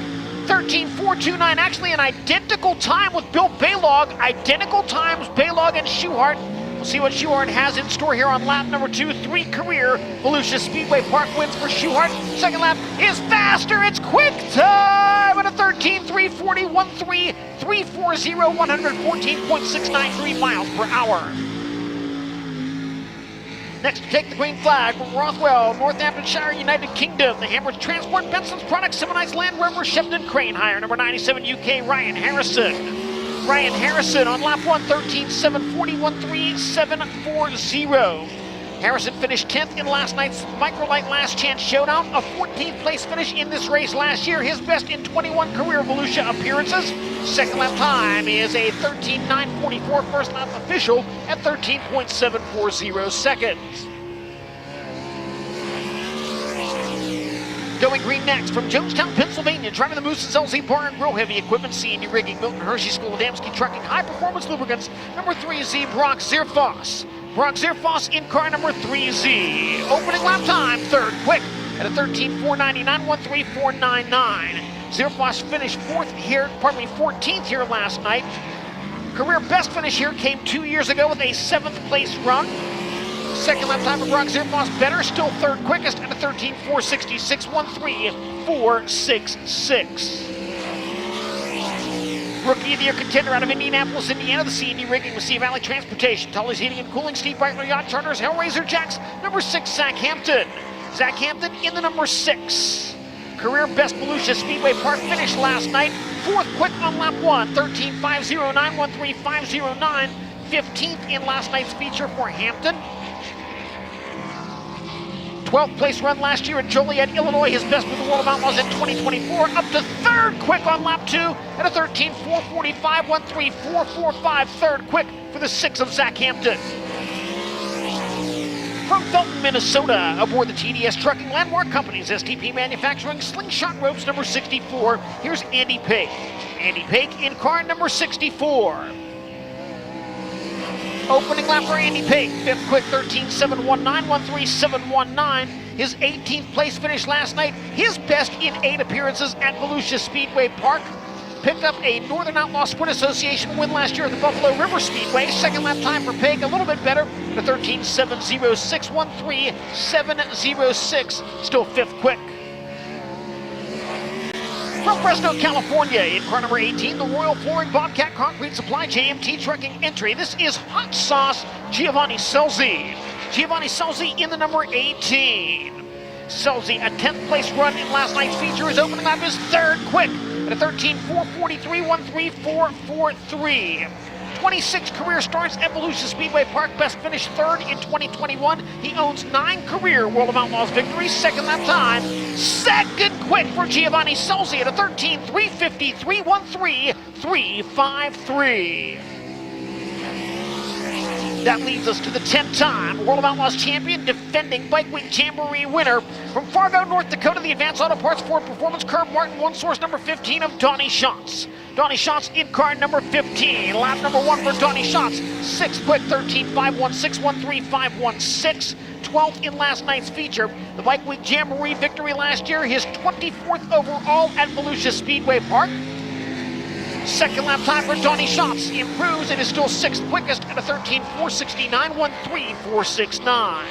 13.429, actually an identical time with Bill Baylog, identical times Baylog and Schuhart. We'll see what Schuhart has in store here on lap number 2. 3 career Volusia Speedway Park wins for Schuhart. Second lap is faster. It's quick time at a 13.341.3, 340, 114.693 miles per hour. Next to take the green flag from Rothwell, Northamptonshire, United Kingdom. The Hamburg Transport, Benson's Products, Seminites Land Rover, Shepton Crane Hire, number 97 UK, Ryan Harrison. Ryan Harrison on lap 1, 13.741.3, 740. Harrison finished 10th in last night's Microlight Last Chance Showdown, a 14th place finish in this race last year, his best in 21 career Volusia appearances. Second lap time is a 13.944, first lap official at 13.740 seconds. Going green next from Jonestown, Pennsylvania, driving the Moose's LZ Bar and Grill Heavy Equipment, C&D Rigging, Milton Hershey School of Adamski Trucking, High Performance Lubricants, number 3Z, Brock Zierfoss. Brock Zierfoss in car number 3Z. Opening lap time, third quick at a 13.499, 13499. Zierfoss finished 14th here last night. Career best finish here came 2 years ago with a 7th place run. Second lap time for Brock Zierfoss better, still third quickest at a 13.466, 13466. Rookie of the Year contender out of Indianapolis, Indiana, the C&D Rigging with Sea Valley Transportation, Tully's Heating and Cooling, Steve Breitler Yacht Charters, Hellraiser Jacks, number 6, Zach Hampton. Zach Hampton in the number 6. Career best Volusia Speedway Park finish last night. Fourth quick on lap 1, 13.509, 13509. 15th in last night's feature for Hampton. 12th place run last year at Joliet, Illinois, his best with the World of Outlaws in 2024, up to third quick on lap 2 at a 13.445, 13445, third quick for the 6 of Zach Hampton. From Felton, Minnesota, aboard the TDS Trucking Landmark Company's STP Manufacturing Slingshot Ropes number 64, here's Andy Pake. Andy Pake in car number 64. Opening lap for Andy Pake, 5th quick, 13.719, 13719. His 18th place finish last night, his best in 8 appearances at Volusia Speedway Park. Picked up a Northern Outlaw Sprint Association win last year at the Buffalo River Speedway. Second lap time for Pake, a little bit better, at 13.706, 13706, still 5th quick. From Fresno, California, in car number 18, the Royal Flooring Bobcat Concrete Supply JMT Trucking entry. This is Hot Sauce Giovanni Selzy. Giovanni Selzy in the number 18. Selzy, a 10th place run in last night's feature. His opening lap is third quick at a 13.443, 13443. 26 career starts at Volusia Speedway Park, best finish third in 2021. He owns 9 career World of Outlaws victories. Second lap time, second quick for Giovanni Selzy at a 13.353, 13353. That leads us to the 10-time World of Outlaws champion, defending Bike Week Jamboree winner from Fargo, North Dakota, the Advanced Auto Parts Ford Performance Curb Martin One Source number 15 of Donnie Schatz. Donnie Schatz in car number 15. Lap number 1 for Donnie Schatz. 6th quick, 13.516, 13516. 12th in last night's feature. The Bike Week Jamboree victory last year, his 24th overall at Volusia Speedway Park. Second lap time for Donnie Schatz improves and is still 6th quickest at a 13.469, 13469.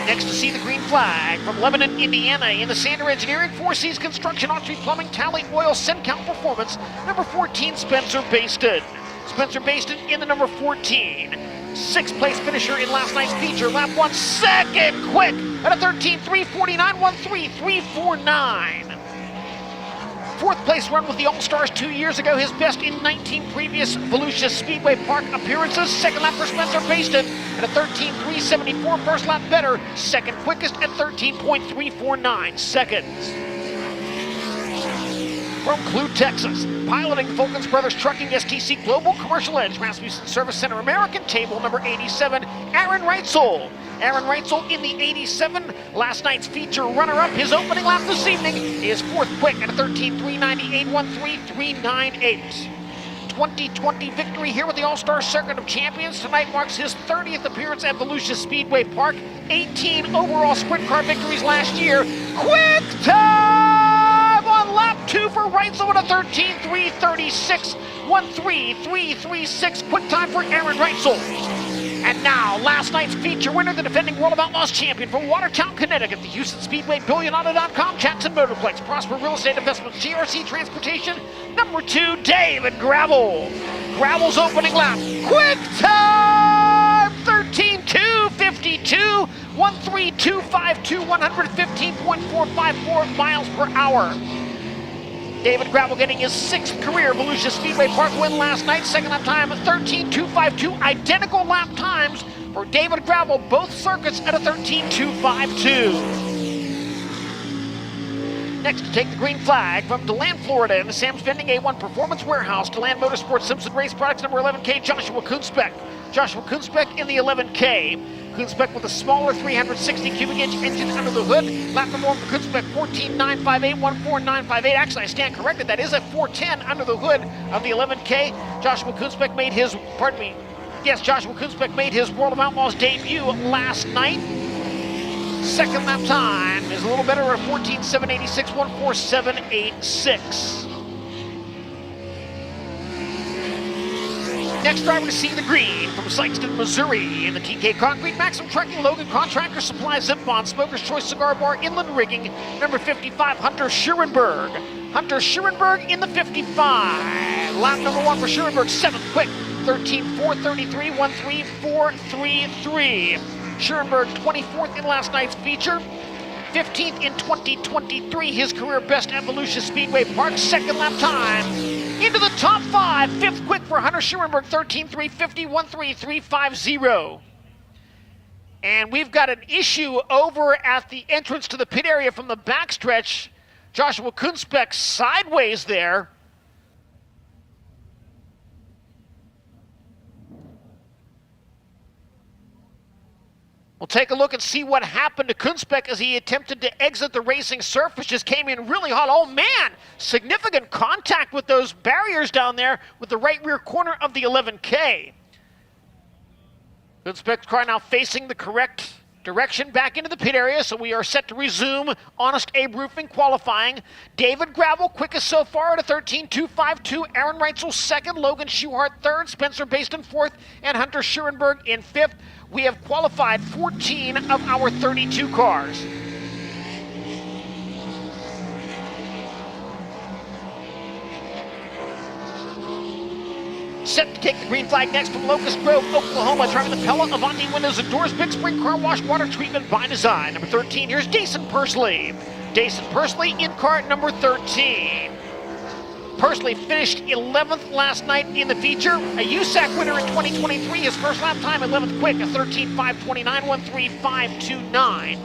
Next to see the green flag from Lebanon, Indiana, in the Sander Engineering, Four Seas Construction, Autry Plumbing, Tally Oil, Sencount Performance, number 14, Spencer Basted. Spencer Basted in the number 14. 6th place finisher in last night's feature. Lap 1, second quick at a 13.349, 13349. 4th place run with the All-Stars 2 years ago, his best in 19 previous Volusia Speedway Park appearances. Second lap for Spencer Basted at a 13.374, first lap better, second quickest at 13.349 seconds. from Clue, Texas. Piloting Fulkins Brothers Trucking STC Global Commercial Edge, Rasmussen Service Center American, table number 87, Aaron Reitzel. Aaron Reitzel in the 87, last night's feature runner-up. His opening lap this evening is fourth quick at a 13.398.13.398. 2020 victory here with the All-Star Circuit of Champions. Tonight marks his 30th appearance at Volusia Speedway Park. 18 overall sprint car victories last year. Quick time on lap 2 for Reitzel at a 13.336. 1.3336 quick time for Aaron Reitzel. And now, last night's feature winner, the defending World of Outlaws champion from Watertown, Connecticut, the Houston Speedway, BillionAuto.com, Jackson Motorplex, Prosper Real Estate Investments, GRC Transportation, number 2, David Gravel. Gravel's opening lap, quick time, 13.252, 13252, 115.454 miles per hour. David Gravel getting his 6th career Volusia Speedway Park win last night. Second lap time, 13.252. Identical lap times for David Gravel, both circuits at a 13.252. Next to take the green flag from DeLand, Florida, in the Sam's Vending A1 Performance Warehouse, DeLand Motorsports Simpson Race Products, number 11K, Joshua Kunspek. Joshua Kunspek in the 11K. Kunspek with a smaller 360 cubic inch engine under the hood. Lap number 1 for Kunspek, 14.958, 14958. Actually, I stand corrected. That is a 410 under the hood of the 11K. Joshua Kunspek made his, Joshua Kunspek made his World of Outlaws debut last night. Second lap time is a little better at 14.786, 14786. Next driver to see the green from Sikeston, Missouri, in the TK Concrete, Maxim Trucking, Logan Contractor Supply, Zip Bond, Smoker's Choice Cigar Bar, Inland Rigging, number 55, Hunter Schurenberg. Hunter Schurenberg in the 55. Lap number 1 for Schurenberg, 7th quick, 13.433, 13433. Schurenberg 24th in last night's feature. 15th in 2023, his career best at Volusia Speedway Park. Second lap time into the top 5. 5th quick for Hunter Schurenberg, 13.350, 13350. And we've got an issue over at the entrance to the pit area from the backstretch. Joshua Kunspek sideways there. We'll take a look and see what happened to Kunspek as he attempted to exit the racing surface. Just came in really hot. Oh man, significant contact with those barriers down there with the right rear corner of the 11K. Kunspek's car now facing the correct direction back into the pit area, so we are set to resume Honest Abe Roofing qualifying. David Gravel quickest so far at a 13.252. Aaron Reitzel 2nd, Logan Schuhart 3rd, Spencer Baston 4th, and Hunter Schurenberg in 5th. We have qualified 14 of our 32 cars. Set to take the green flag next from Locust Grove, Oklahoma, driving the Pella, Avanti windows and doors, big spring car wash, water treatment by design. Number 13, here's Dason Pursley. Dason Pursley in car number 13. Pursley finished 11th last night in the feature. A USAC winner in 2023. His first lap time, 11th quick, a 13.529, 13529.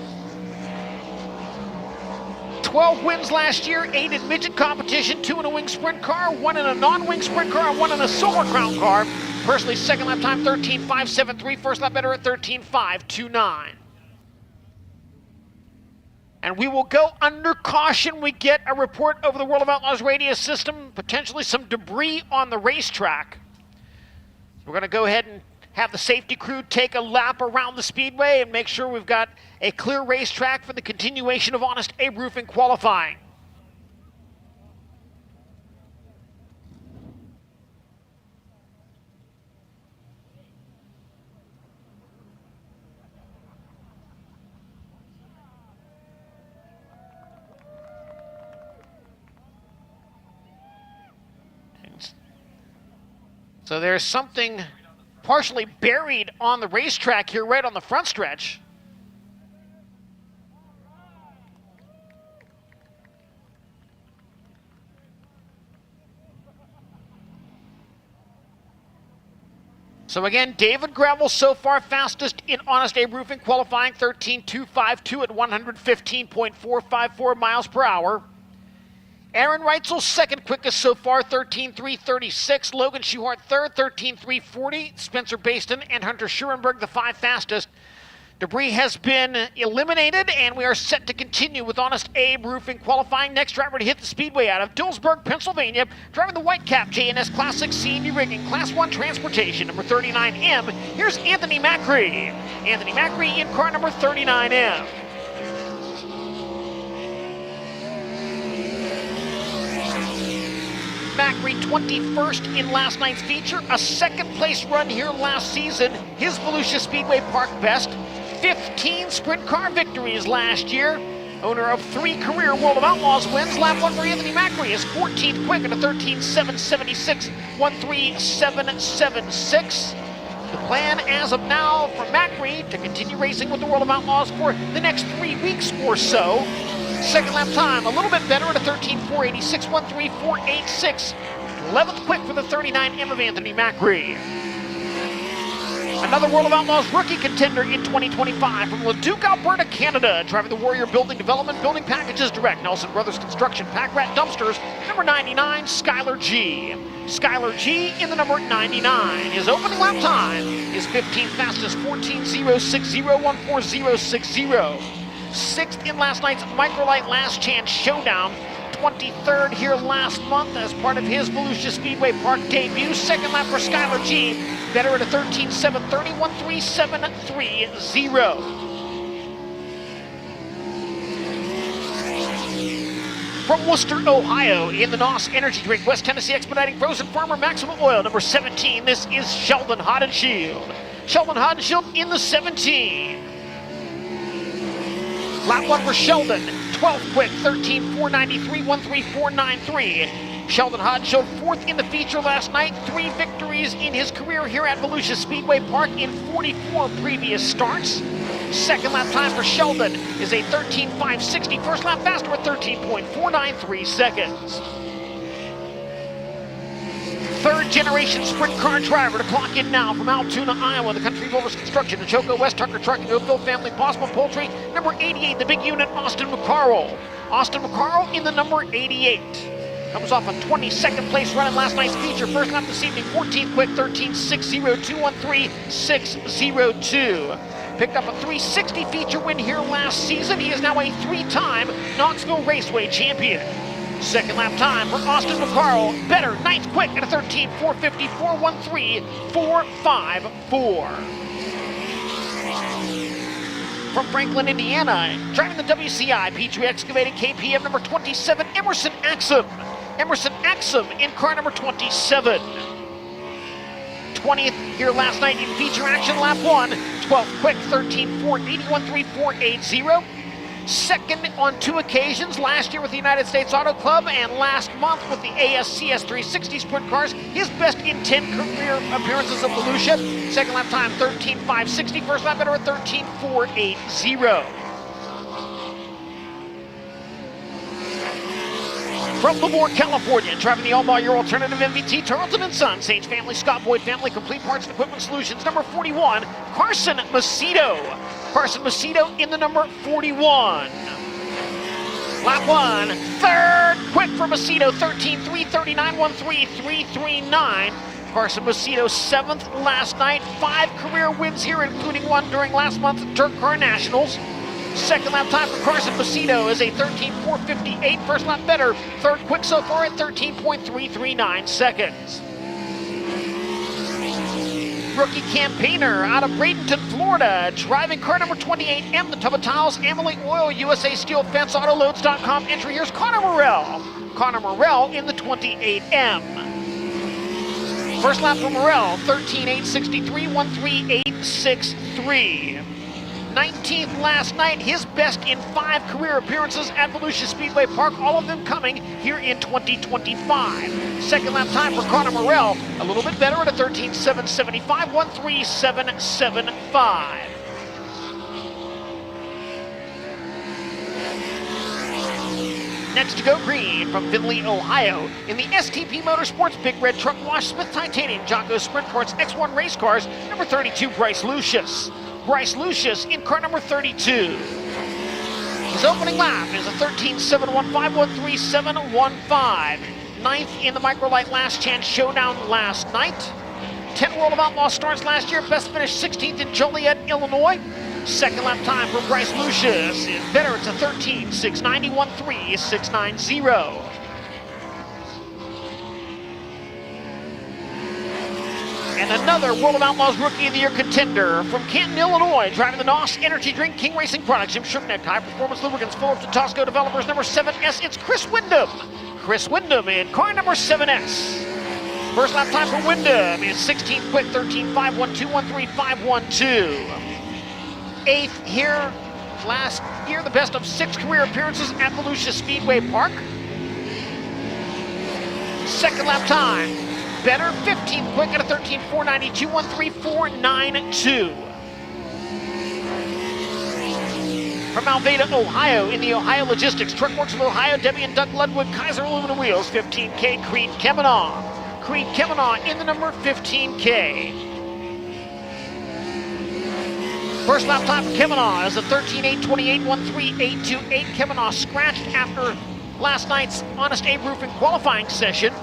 12 wins last year, 8 in midget competition, 2 in a wing sprint car, 1 in a non-wing sprint car, and 1 in a Silver Crown car. Pursley's second lap time, 13.573. First lap better at 13.529. And we will go under caution. We get a report over the World of Outlaws radio system, potentially some debris on the racetrack. We're going to go ahead and have the safety crew take a lap around the speedway and make sure we've got a clear racetrack for the continuation of Honest Abe Roofing qualifying. So there's something partially buried on the racetrack here, right on the front stretch. So again, David Gravel so far fastest in Honest Abe Roofing qualifying, 13.252 at 115.454 miles per hour. Aaron Reitzel, second quickest so far, 13.336. Logan Schuhart, third, 13.340. Spencer Baston and Hunter Schurenberg, the 5 fastest. Debris has been eliminated, and we are set to continue with Honest Abe Roofing qualifying. Next driver to hit the Speedway out of Dillsburg, Pennsylvania, driving the White Cap J&S Classic C&D Rigging, Class 1 Transportation, number 39M. Here's Anthony Macri. Anthony Macri in car number 39M. Macri 21st in last night's feature, a second place run here last season, his Volusia Speedway Park best, 15 sprint car victories last year, owner of 3 career World of Outlaws wins. Lap 1 for Anthony Macri is 14th quick at a 13.776, 13776. The plan as of now for Macri to continue racing with the World of Outlaws for the next 3 weeks or so. Second lap time, a little bit better at a 13.486, 13486. 11th quick for the 39M of Anthony Macri. Another World of Outlaws rookie contender in 2025 from Leduc, Alberta, Canada, driving the Warrior Building Development Building Packages Direct, Nelson Brothers Construction Pack Rat Dumpsters, number 99, Skylar G. Skylar G in the number 99. His opening lap time is 15th fastest, 14.060, 14060. 6th in last night's Microlight Last Chance Showdown. 23rd here last month as part of his Volusia Speedway Park debut. Second lap for Skylar G. Better at a 13.730, 13730. From Worcester, Ohio, in the NOS Energy Drink, West Tennessee Expediting Frozen Farmer Maximum Oil, number 17. This is Sheldon Haudenschild. Sheldon Haudenschild in the 17. Lap 1 for Sheldon, 12th quick, 13.493, 13493. Sheldon Haudenschild 4th in the feature last night, 3 victories in his career here at Volusia Speedway Park in 44 previous starts. Second lap time for Sheldon is a 13.560, first lap faster at 13.493 seconds. Third generation sprint car driver to clock in now from Altoona, Iowa, the country of Overs Construction, the Choco West Tucker Trucking, Oakville Family, Possible Poultry, number 88, the big unit, Austin McCarroll. Austin McCarroll in the number 88. Comes off a 22nd place run in last night's feature. First lap this evening, 14th quick, 13.602, 13602. Picked up a 360 feature win here last season. He is now a 3-time Knoxville Raceway champion. Second lap time for Austin McCarroll. Better, 9th quick at a 13.454, 13454. From Franklin, Indiana, driving the WCI P3 Excavating KPM number 27, Emerson Axum. Emerson Axum in car number 27. 20th here last night in feature action, lap 1. 12th quick, 13.480, 13480. Second on 2 occasions, last year with the United States Auto Club and last month with the ASCS 360 Sprint Cars. His best in 10 career appearances of Volusia. Second lap time, 13.560. First lap better at 13.480. From Livermore, California, driving the all-by-your alternative MVT, Tarleton & Son, Sage Family, Scott Boyd Family, Complete Parts and Equipment Solutions, number 41, Carson Macedo. Carson Macedo in the number 41. Lap 1, third quick for Macedo, 13.339, 13339. Carson Macedo 7th last night, 5 career wins here, including one during last month's Dirt Car Nationals. Second lap time for Carson Macedo is a 13.458, first lap better, third quick so far at 13.339 seconds. Rookie campaigner out of Bradenton, Florida, driving car number 28M, the Tub of Tiles, Amalie Oil, USA Steel Fence, Autoloads.com entry. Here's Connor Morrell. Connor Morrell in the 28M. First lap for Morrell, 13.863, 13863. 19th last night, his best in 5 career appearances at Volusia Speedway Park, all of them coming here in 2025. Second lap time for Connor Morrell, a little bit better at a 13.775, 13775. Next to go green from Findlay, Ohio, in the STP Motorsports Big Red Truck Wash Smith Titanium Jocko Sprint Parts X1 Race Cars, number 32, Bryce Lucius. Bryce Lucius in car number 32. His opening lap is a 13.715, 137.15. Ninth in the Microlight Last Chance Showdown last night. 10 World of Outlaws starts last year. Best finish 16th in Joliet, Illinois. Second lap time for Bryce Lucius is better. It's a 13.690.690. And another World of Outlaws Rookie of the Year contender from Canton, Illinois, driving the NOS Energy Drink King Racing Products, Jim Shurknecht, High Performance Lubricants, Phillips and Tosco Developers, number 7S, it's Chris Wyndham. Chris Wyndham in car number 7S. First lap time for Wyndham is 16th quick, 13.512.13.512. Eighth here, last year, the best of 6 career appearances at Volusia Speedway Park. Second lap time, better, 15th quick at a 13.492.13.492. From Alveda, Ohio, in the Ohio Logistics Truck Works of Ohio, Debbie and Doug Ludwig, Kaiser Aluminum Wheels, 15K, Creed Kemenaugh. Creed Kemenaugh in the number 15K. First lap time for Kemenaugh is a 13.828.13.828. Kemenaugh scratched after last night's Honest Abe Roofing qualifying session.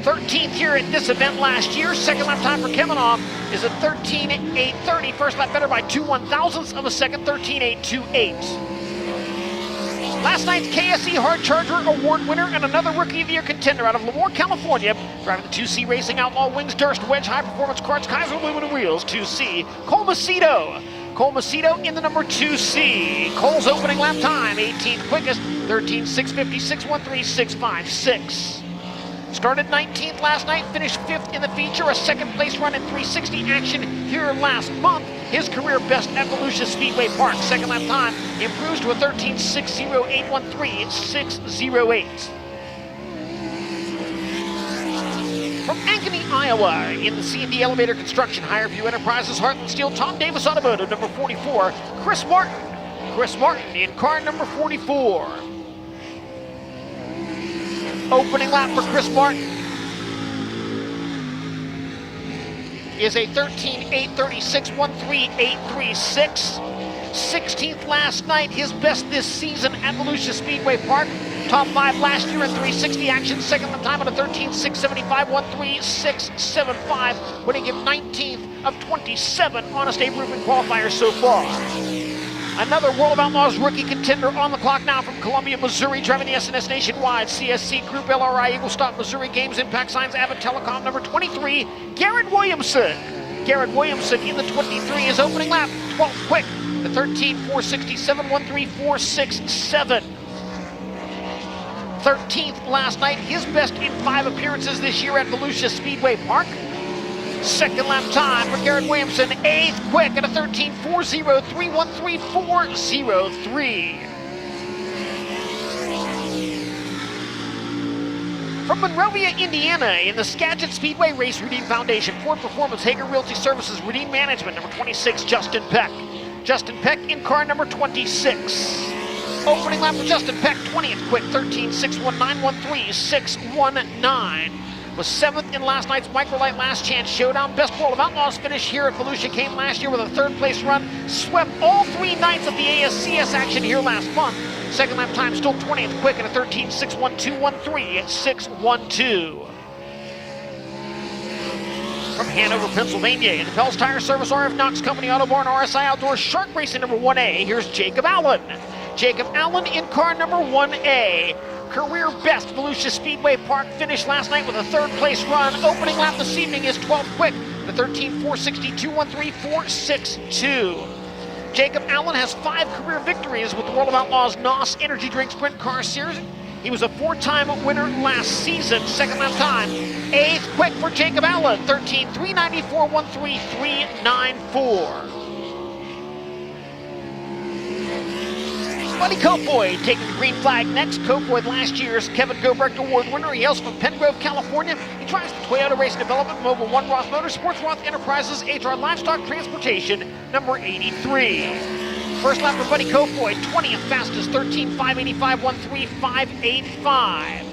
13th here at this event last year. Second lap time for Kemenaugh is a 13.830. First lap better by 2/1000ths of a second, 13.828. Last night's KSE Hard Charger Award winner and another Rookie of the Year contender out of Lemoore, California, driving the 2C Racing Outlaw Wings Durst Wedge High Performance Karts Kaiser Aluminum Wheels, 2C, Cole Macedo. Cole Macedo in the number 2C. Cole's opening lap time, 18th quickest, 13.656.13.656. Started 19th last night, finished 5th in the feature, a second place run in 360 action here last month. His career best at Volusia Speedway Park. Second lap time improves to a 13.608.13.608. From Ankeny, Iowa, in the C&D Elevator Construction, Higher View Enterprises, Heartland Steel, Tom Davis Automotive, number 44, Chris Martin. Chris Martin in car number 44. Opening lap for Chris Martin is a 13.836.13.836. 16th last night, his best this season at Volusia Speedway Park. Top 5 last year in 360 action. Second lap time at a 13.675.13.675, winning him 19th of 27 Honest Abe Roofing qualifiers so far. Another World of Outlaws rookie contender on the clock now from Columbia, Missouri, driving the SNS Nationwide, CSC Group, LRI, Eagle Stop, Missouri Games, Impact Signs, Abbott Telecom, number 23, Garrett Williamson. Garrett Williamson in the 23 is opening lap, 12th quick, the 13.467.13.467. 13th last night, his best in 5 appearances this year at Volusia Speedway Park. Second lap time for Garrett Williamson, 8th quick at a 13.403.13.403. From Monrovia, Indiana, in the Skagit Speedway Race Routine Foundation, Ford Performance, Hager Realty Services, Routine Management, number 26, Justin Peck. Justin Peck in car number 26. Opening lap for Justin Peck, 20th quick, 13.619.13.619. Was 7th in last night's Microlight Last Chance Showdown. Best World of Outlaws finish here at Volusia came last year with a 3rd place run. Swept all 3 nights of the ASCS action here last month. Second lap time still 20th quick at a 13.612.13.612. From Hanover, Pennsylvania, in the Pels Tire Service, RF Knox Company, Autobarn, RSI Outdoors, Shark Racing number 1A. Here's Jacob Allen. Jacob Allen in car number 1A. Career best Volusia Speedway Park finish last night with a 3rd place run. Opening lap this evening is 12th quick, the 13.462.13.462. Jacob Allen has 5 career victories with the World of Outlaws NOS Energy Drink Sprint Car Series. He was a 4-time winner last season. Second lap time, 8th quick for Jacob Allen, 13.394.13.394. Buddy Kofoid taking the green flag next. Kofoid, last year's Kevin Gobrecht Award winner. He hails from Pengrove, California. He drives the Toyota Racing Development, Mobile One, Roth Motorsports, Roth Enterprises, HR Livestock Transportation, number 83. First lap for Buddy Kofoid, 20th fastest, 13.585.13.585.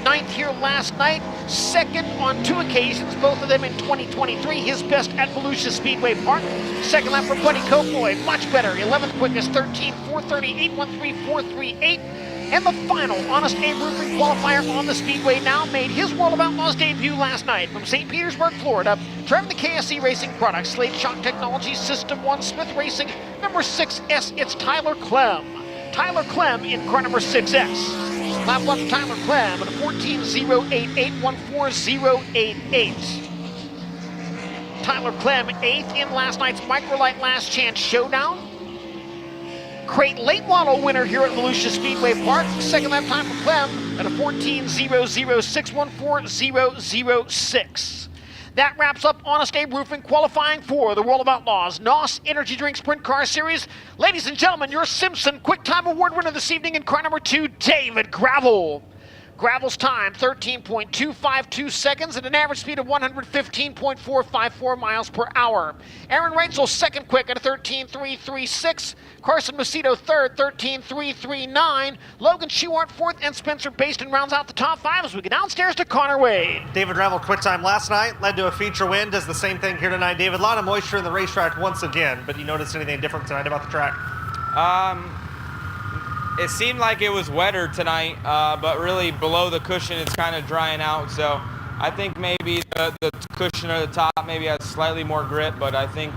ninth here last night, second on 2 occasions, both of them in 2023. His best at Volusia Speedway Park. Second lap for Buddy Kofoid, much better. 11th quickest, 13.430, 8.13, 4.38. And the final Honest Abe Roofing qualifier on the Speedway now made his World of Outlaws debut last night from St. Petersburg, Florida. Driving the KSE Racing products, Slade Shock Technologies, System 1, Smith Racing, number 6S, it's Tyler Clem. Tyler Clem in car number 6S. Lap left Tyler Clem at a 14.088, 14088. Tyler Clem 8th in last night's Microlight Last Chance Showdown. Crate late model winner here at Volusia Speedway Park. Second lap time for Clem at a 14.006, 14006. That wraps up Honest Abe Roofing qualifying for the World of Outlaws NOS Energy Drink Sprint Car Series. Ladies and gentlemen, your Simpson Quick Time Award winner this evening in car number 2, David Gravel. Gravel's time, 13.252 seconds at an average speed of 115.454 miles per hour. Aaron Reitzel second quick at a 13.336. Carson Macedo third, 13.339. Logan Schuart fourth, and Spencer Baston rounds out the top 5 as we get downstairs to Connor Wade. David Gravel quick time last night, led to a feature win, does the same thing here tonight. David, a lot of moisture in the racetrack once again, but you noticed anything different tonight about the track? It seemed like it was wetter tonight, but really below the cushion it's kind of drying out. So I think maybe the cushion or the top maybe has slightly more grip, but I think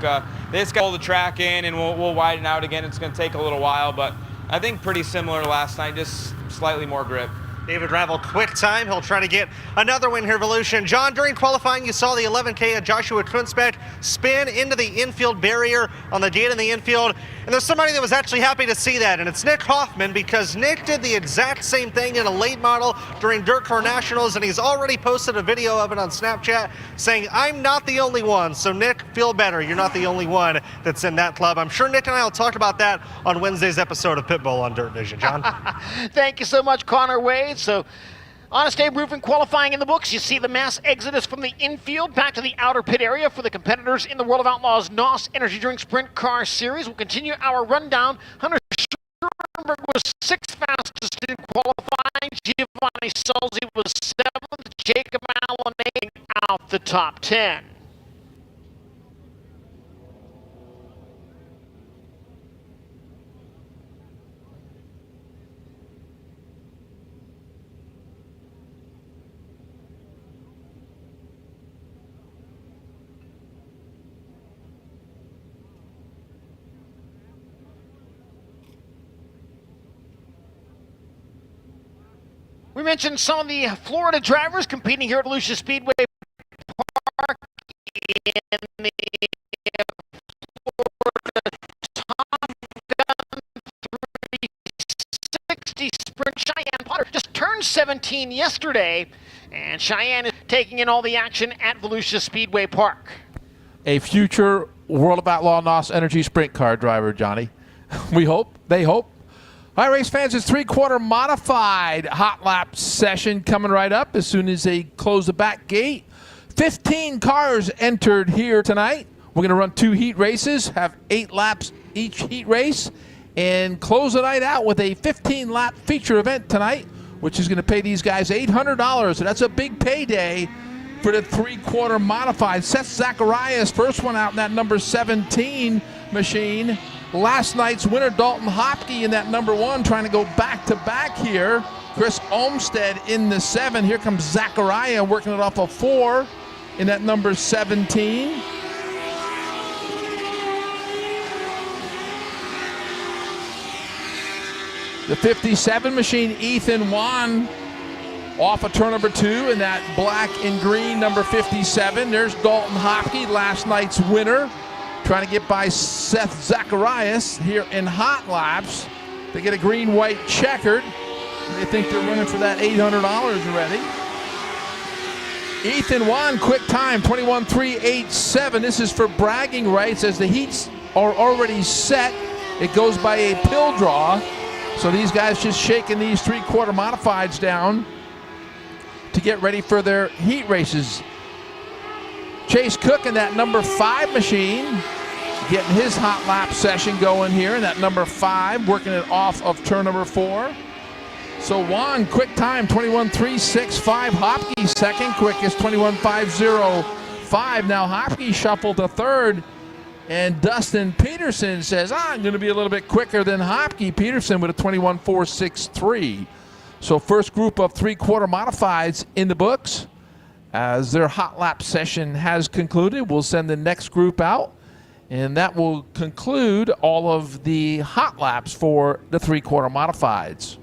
this got to pull the track in and we'll widen out again. It's going to take a little while, but I think pretty similar to last night, just slightly more grip. David Gravel, quick time. He'll try to get another win here, Volusia. John, during qualifying, you saw the 11K at Joshua Twinspeck spin into the infield barrier on the gate in the infield. And there's somebody that was actually happy to see that, and it's Nick Hoffman, because Nick did the exact same thing in a late model during Dirt Car Nationals, and he's already posted a video of it on Snapchat saying, I'm not the only one. So Nick, feel better. You're not the only one that's in that club. I'm sure Nick and I will talk about that on Wednesday's episode of Pitbull on DIRTVision. John? Thank you so much, Connor Wade. So, Honest Abe Roofing qualifying in the books. You see the mass exodus from the infield back to the outer pit area for the competitors in the World of Outlaws NOS Energy Drink Sprint Car Series. We'll continue our rundown. Hunter Schoenberg was 6th fastest in qualifying. Giovanni Solzi was 7th. Jacob Allen out the top 10. We mentioned some of the Florida drivers competing here at Volusia Speedway Park in the Florida Top Gun 360 Sprint. Cheyenne Potter just turned 17 yesterday, and Cheyenne is taking in all the action at Volusia Speedway Park. A future World of Outlaw NOS Energy Sprint Car driver, Johnny. We hope. They hope. All right, race fans, it's 3/4 modified hot lap session coming right up as soon as they close the back gate. 15 cars entered here tonight. We're going to run 2 heat races, have 8 laps each heat race, and close the night out with a 15-lap feature event tonight, which is going to pay these guys $800. So that's a big payday for the 3/4 modified. Seth Zacharias, first one out in that number 17 machine. Last night's winner, Dalton Hopke, in that number 1, trying to go back-to-back here. Chris Olmstead in the 7. Here comes Zachariah working it off a 4 in that number 17. The 57 machine, Ethan Wan, off of turn number 2 in that black and green number 57. There's Dalton Hopke, last night's winner, trying to get by Seth Zacharias here in hot laps. They get a green-white checkered. They think they're running for that $800 already. Ethan Wan, quick time, 21.387. This is for bragging rights as the heats are already set. It goes by a pill draw. So these guys just shaking these 3/4 modifieds down to get ready for their heat races. Chase Cook in that number 5 machine, getting his hot lap session going here in that number 5, working it off of turn number 4. So Juan, quick time, 21.365. Hopke second quickest, 21.505. Now Hopke shuffled to third, and Dustin Peterson says, I'm going to be a little bit quicker than Hopke. Peterson with a 21.463. So first group of three-quarter modifieds in the books. As their hot lap session has concluded, we'll send the next group out, and that will conclude all of the hot laps for the three-quarter modifieds.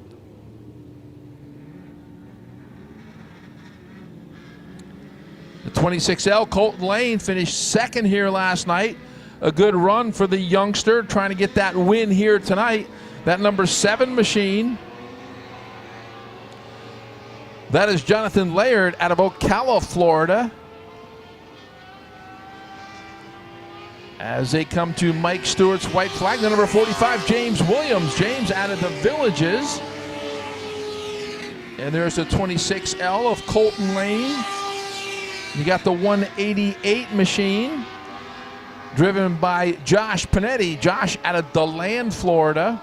The 26L, Colton Lane, finished second here last night. A good run for the youngster, trying to get that win here tonight. That number 7 machine. That is Jonathan Laird out of Ocala, Florida. As they come to Mike Stewart's white flag, the number 45, James Williams. James out of the Villages. And there's the 26L of Colton Lane. You got the 188 machine, driven by Josh Panetti. Josh out of DeLand, Florida.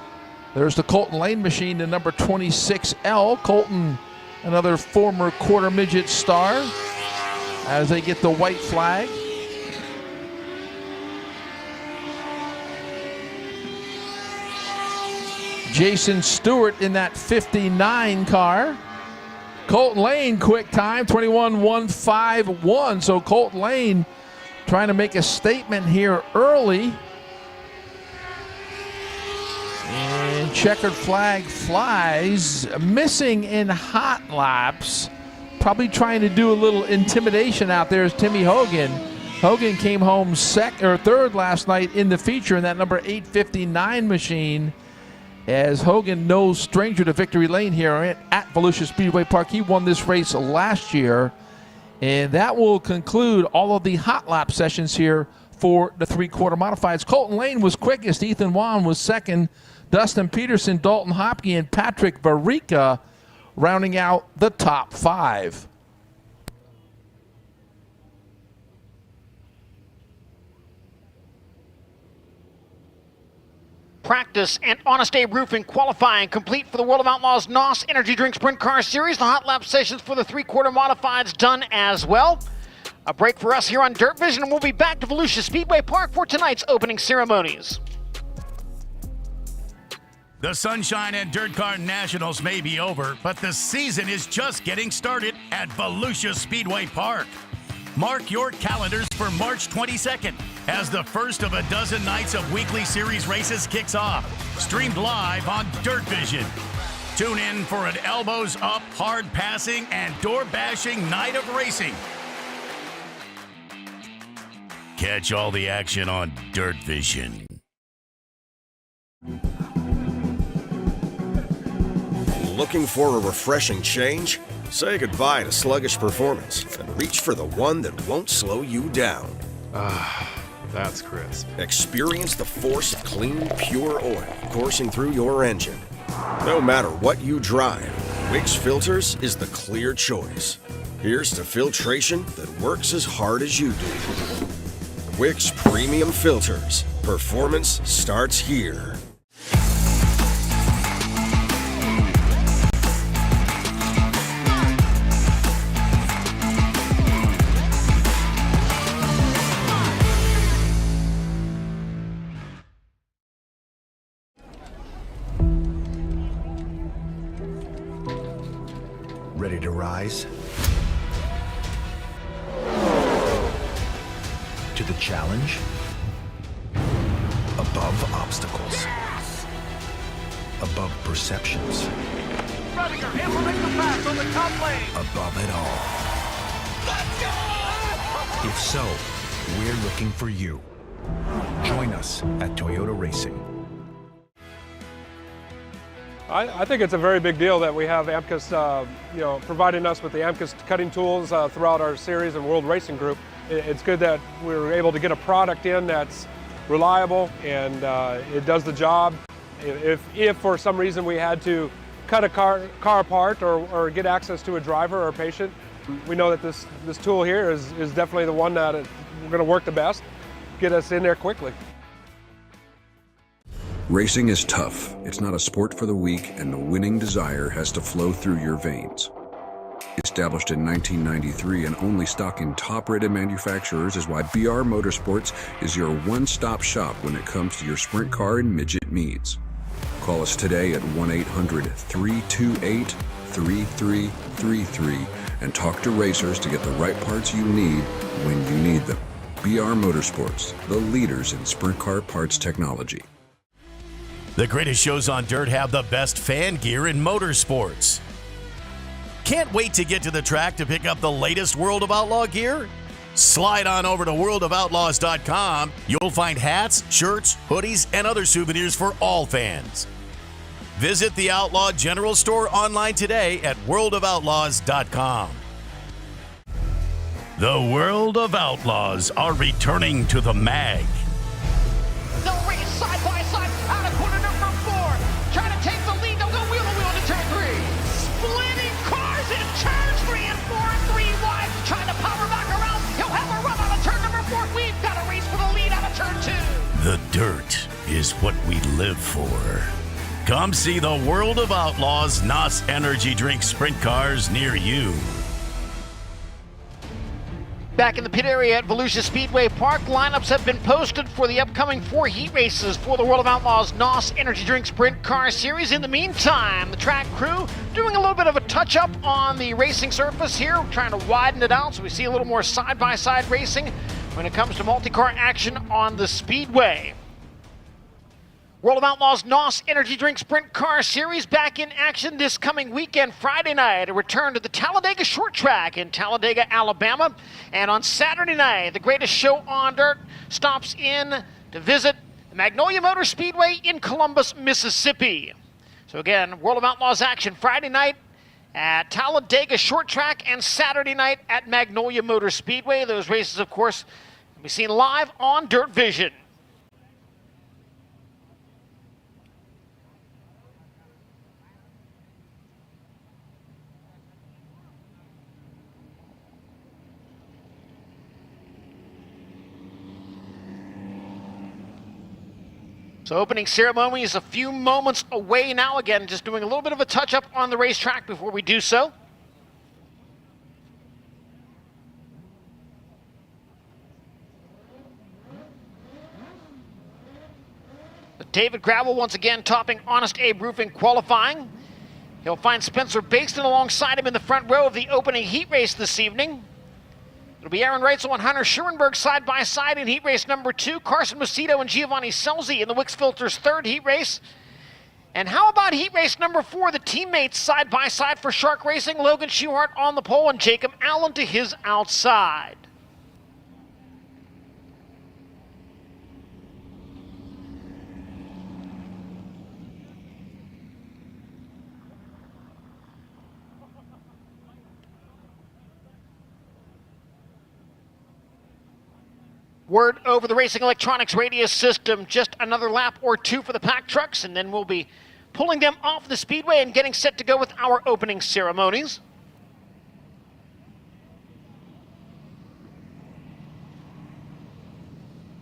There's the Colton Lane machine, the number 26L. Colton, another former quarter midget star, as they get the white flag. Jason Stewart in that 59 car. Colton Lane, quick time, 21.151. So Colton Lane trying to make a statement here early. And checkered flag flies. Missing in hot laps. Probably trying to do a little intimidation out there is Timmy Hogan. Hogan came home third last night in the feature in that number 859 machine. As Hogan, no stranger to victory lane here at Volusia Speedway Park. He won this race last year. And that will conclude all of the hot lap sessions here for the three-quarter modifieds. Colton Lane was quickest. Ethan Wan was second. Dustin Peterson, Dalton Hopke, and Patrick Varica rounding out the top 5. Practice and Honest Abe Roofing qualifying complete for the World of Outlaws NOS Energy Drink Sprint Car Series. The hot lap sessions for the three-quarter modifieds done as well. A break for us here on DIRTVision, and we'll be back to Volusia Speedway Park for tonight's opening ceremonies. The Sunshine and Dirt Car Nationals may be over, but the season is just getting started at Volusia Speedway Park. Mark your calendars for March 22nd as the first of a dozen nights of weekly series races kicks off. Streamed live on DIRTVision. Tune in for an elbows up, hard passing, and door bashing night of racing. Catch all the action on DIRTVision. Looking for a refreshing change? Say goodbye to sluggish performance and reach for the one that won't slow you down. That's crisp. Experience the force of clean, pure oil coursing through your engine. No matter what you drive, Wix Filters is the clear choice. Here's to filtration that works as hard as you do. Wix Premium Filters. Performance starts here. Ready to rise? To the challenge? Above obstacles. Above perceptions. Ruttiger, implement the pass on the top lane. Above it all. Let's go! If so, we're looking for you. Join us at Toyota Racing. I think it's a very big deal that we have AMCUS, providing us with the AMCUS cutting tools throughout our series and World Racing Group. It's good that we're able to get a product in that's reliable and it does the job. If for some reason we had to cut a car apart or get access to a driver or a patient, we know that this tool here is definitely the one that we're going to work the best, get us in there quickly. Racing is tough. It's not a sport for the weak, and the winning desire has to flow through your veins. Established in 1993 and only stocked in top-rated manufacturers is why BR Motorsports is your one-stop shop when it comes to your sprint car and midget needs. Call us today at 1-800-328-3333 and talk to racers to get the right parts you need when you need them. BR Motorsports, the leaders in sprint car parts technology. The greatest shows on dirt have the best fan gear in motorsports. Can't wait to get to the track to pick up the latest World of Outlaw gear? Slide on over to worldofoutlaws.com. You'll find hats, shirts, hoodies, and other souvenirs for all fans. Visit the Outlaw General Store online today at worldofoutlaws.com. The World of Outlaws are returning to the mag. They'll race side by side out of corner number 4. Trying to take the lead. They'll go wheel to wheel to turn 3. Splitting cars in turns 3 and 4 and 3 wide. Trying to power back around. He'll have a run out of turn number 4. We've got a race for the lead out of turn 2. The dirt is what we live for. Come see the World of Outlaws NOS Energy Drink Sprint Cars near you. Back in the pit area at Volusia Speedway Park, lineups have been posted for the upcoming 4 heat races for the World of Outlaws NOS Energy Drink Sprint Car Series. In the meantime, the track crew doing a little bit of a touch-up on the racing surface here, trying to widen it out so we see a little more side-by-side racing when it comes to multi-car action on the Speedway. World of Outlaws NOS Energy Drink Sprint Car Series back in action this coming weekend. Friday night, a return to the Talladega Short Track in Talladega, Alabama. And on Saturday night, the greatest show on dirt stops in to visit the Magnolia Motor Speedway in Columbus, Mississippi. So again, World of Outlaws action Friday night at Talladega Short Track and Saturday night at Magnolia Motor Speedway. Those races, of course, can be seen live on DIRTVision. So opening ceremony is a few moments away now. Again, just doing a little bit of a touch-up on the racetrack before we do so. David Gravel once again topping Honest Abe Roofing qualifying. He'll find Spencer Baston alongside him in the front row of the opening heat race this evening. It'll be Aaron Reitzel and Hunter Schurenberg side by side in heat race number 2. Carson Macedo and Giovanni Selzy in the Wix Filters third heat race. And how about heat race number 4, the teammates side by side for Shark Racing, Logan Schuhart on the pole and Jacob Allen to his outside. Word over the Racing Electronics radio system, just another lap or 2 for the pack trucks, and then we'll be pulling them off the speedway and getting set to go with our opening ceremonies.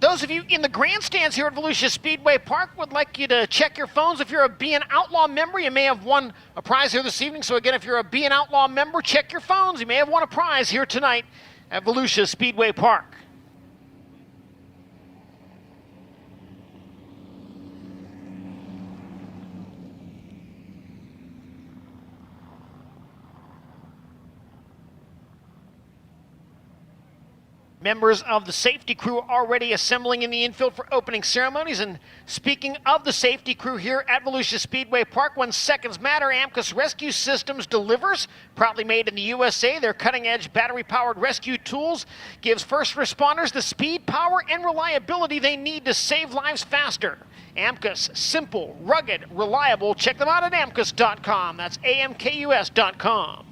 Those of you in the grandstands here at Volusia Speedway Park would like you to check your phones. If you're a Be an Outlaw member, you may have won a prize here this evening. So again, if you're a Be an Outlaw member, check your phones. You may have won a prize here tonight at Volusia Speedway Park. Members of the safety crew already assembling in the infield for opening ceremonies. And speaking of the safety crew here at Volusia Speedway Park, when seconds matter, Amcus Rescue Systems delivers. Proudly made in the USA, their cutting-edge battery-powered rescue tools gives first responders the speed, power, and reliability they need to save lives faster. Amcus, simple, rugged, reliable. Check them out at amcus.com. That's amkus.com.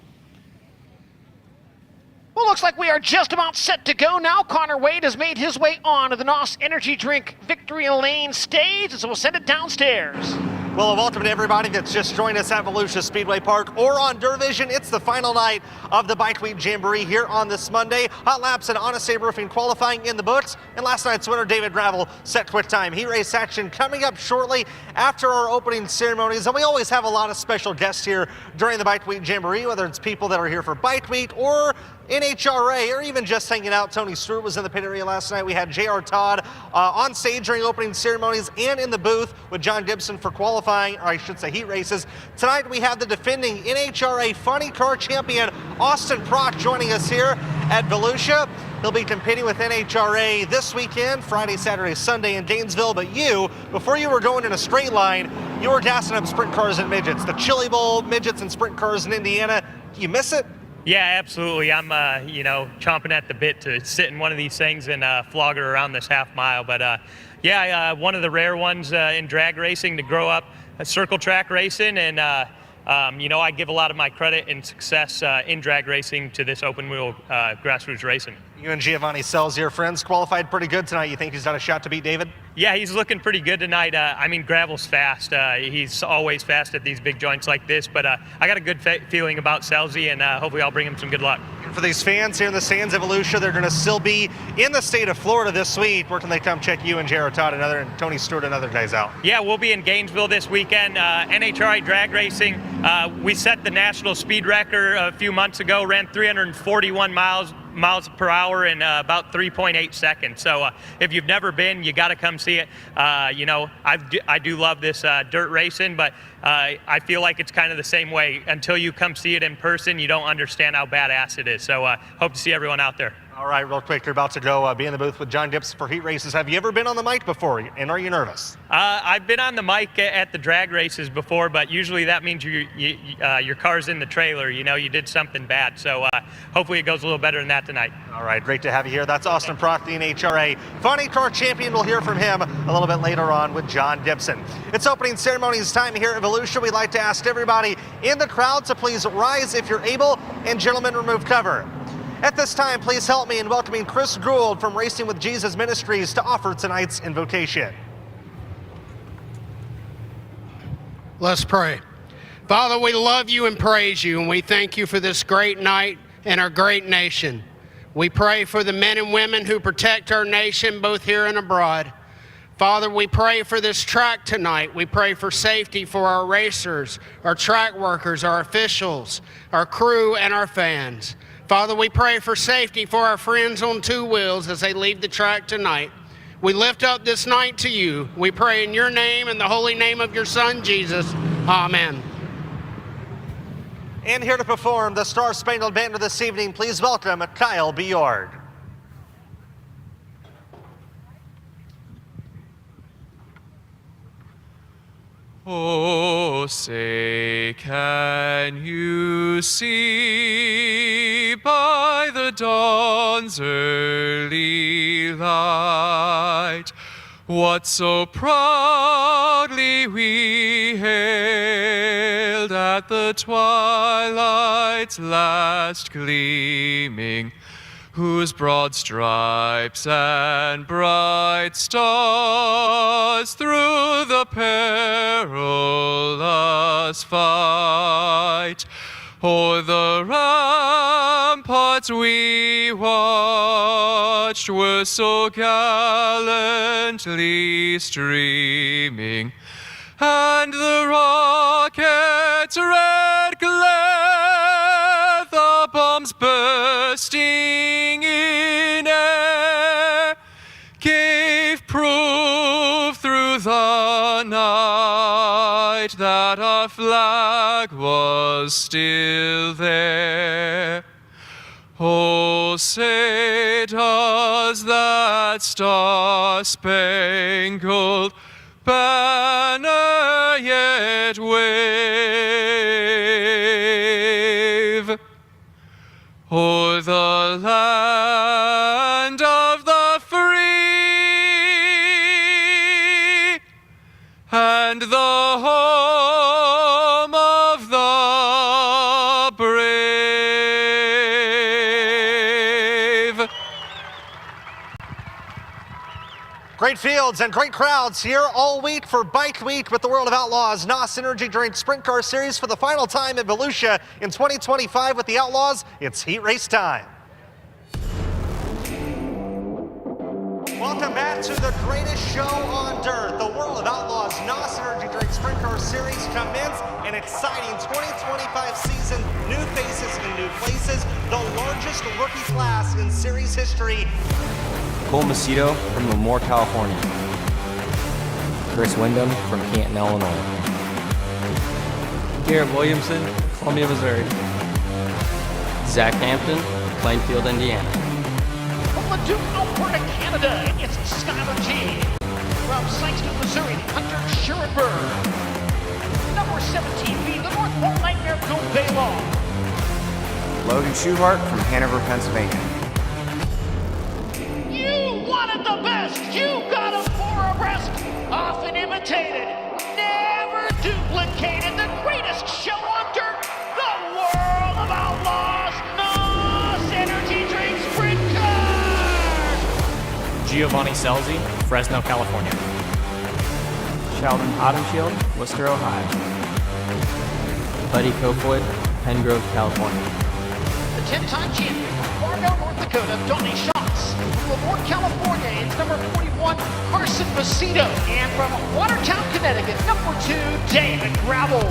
Well, looks like we are just about set to go now. Connor Wade has made his way on to the NOS Energy Drink Victory Lane stage, and so we'll send it downstairs. Well, welcome to everybody that's just joined us at Volusia Speedway Park or on DIRTVision. It's the final night of the Bike Week Jamboree here on this Monday. Hot laps and Honest Abe Roofing qualifying in the books. And last night's winner, David Gravel, set quick time. Heat race action coming up shortly after our opening ceremonies. And we always have a lot of special guests here during the Bike Week Jamboree, whether it's people that are here for Bike Week or NHRA, or even just hanging out. Tony Stewart was in the pit area last night. We had J.R. Todd on stage during opening ceremonies and in the booth with John Gibson for qualifying, or I should say heat races. Tonight we have the defending NHRA funny car champion Austin Prock joining us here at Volusia. He'll be competing with NHRA this weekend, Friday, Saturday, Sunday in Gainesville. But you, before you were going in a straight line, you were gassing up sprint cars and midgets. The Chili Bowl midgets and sprint cars in Indiana. Do you miss it? Yeah, absolutely. I'm, chomping at the bit to sit in one of these things and flog it around this half mile. But one of the rare ones in drag racing to grow up circle track racing. And, I give a lot of my credit and success in drag racing to this open wheel grassroots racing. You and Giovanni Sells, your friends, qualified pretty good tonight. You think he's got a shot to beat David? Yeah, he's looking pretty good tonight. Gravel's fast. He's always fast at these big joints like this, but I got a good feeling about Selzy, and hopefully I'll bring him some good luck. And for these fans here in the stands at Volusia, they're going to still be in the state of Florida this week. Where can they come check you and J.R. Todd and Tony Stewart and other guys out? Yeah, we'll be in Gainesville this weekend. NHRA drag racing. We set the national speed record a few months ago, ran 341 miles per hour in about 3.8 seconds. So if you've never been, you got to come see it. I do love this dirt racing, but I feel like it's kind of the same way. Until you come see it in person, you don't understand how badass it is. So hope to see everyone out there. All right, real quick, you're about to go be in the booth with John Gibson for heat races. Have you ever been on the mic before, and are you nervous? I've been on the mic at the drag races before, but usually that means your car's in the trailer. You did something bad. So hopefully it goes a little better than that tonight. All right, great to have you here. That's Austin Prock, the NHRA funny car champion. We'll hear from him a little bit later on with John Gibson. It's opening ceremonies time here at Volusia. We'd like to ask everybody in the crowd to please rise if you're able, and gentlemen, remove cover. At this time, please help me in welcoming Chris Gould from Racing with Jesus Ministries to offer tonight's invocation. Let's pray. Father, we love you and praise you, and we thank you for this great night and our great nation. We pray for the men and women who protect our nation, both here and abroad. Father, we pray for this track tonight. We pray for safety for our racers, our track workers, our officials, our crew, and our fans. Father, we pray for safety for our friends on two wheels as they leave the track tonight. We lift up this night to you. We pray in your name and the holy name of your Son, Jesus. Amen. And here to perform the Star Spangled Banner this evening, please welcome Kyle Biord. Oh, say, can you see by the dawn's early light what so proudly we hailed at the twilight's last gleaming, whose broad stripes and bright stars through the perilous fight o'er the ramparts we watched were so gallantly streaming, and the rocket's red glare, the bombs bursting in air, gave proof through the night that our flag was still there. Oh, say does that star-spangled banner yet wave o'er the land of the free and the home of the brave? Great fields and great crowds here all week for Bike Week with the World of Outlaws NOS Energy Drink Sprint Car Series for the final time in Volusia in 2025 with the Outlaws. It's heat race time. Welcome back to the greatest show on dirt. The World of Outlaws NOS Energy Drink Sprint Car Series commence an exciting 2025 season. New faces in new places. The largest rookie class in series history. Cole Macedo from Lemoore, California. Chris Wyndham from Canton, Illinois. Garrett Williamson, Columbia, Missouri. Zach Hampton, Plainfield, Indiana. From Leduc, Alberta, Canada, it's Skylar G. From Sykeston, Missouri, Hunter Schurenberg. Number 17B, the North Pole Nightmare, Bill Baylaw. Logan Schuhart from Hanover, Pennsylvania. You wanted the best. You got them four abreast. Often imitated, never duplicated. The greatest show on dirt. The World of Outlaws NOS Energy Drink Sprint Car. Giovanni Selzy, Fresno, California. Sheldon Haudenschild, Worcester, Ohio. Buddy Kofoid, Pengrove, California. The 10-time champion from Fargo, North Dakota, Donnie Schatz. From Lemoore, California, it's number 41, Carson Macedo. And from Watertown, Connecticut, number 2, David Gravel.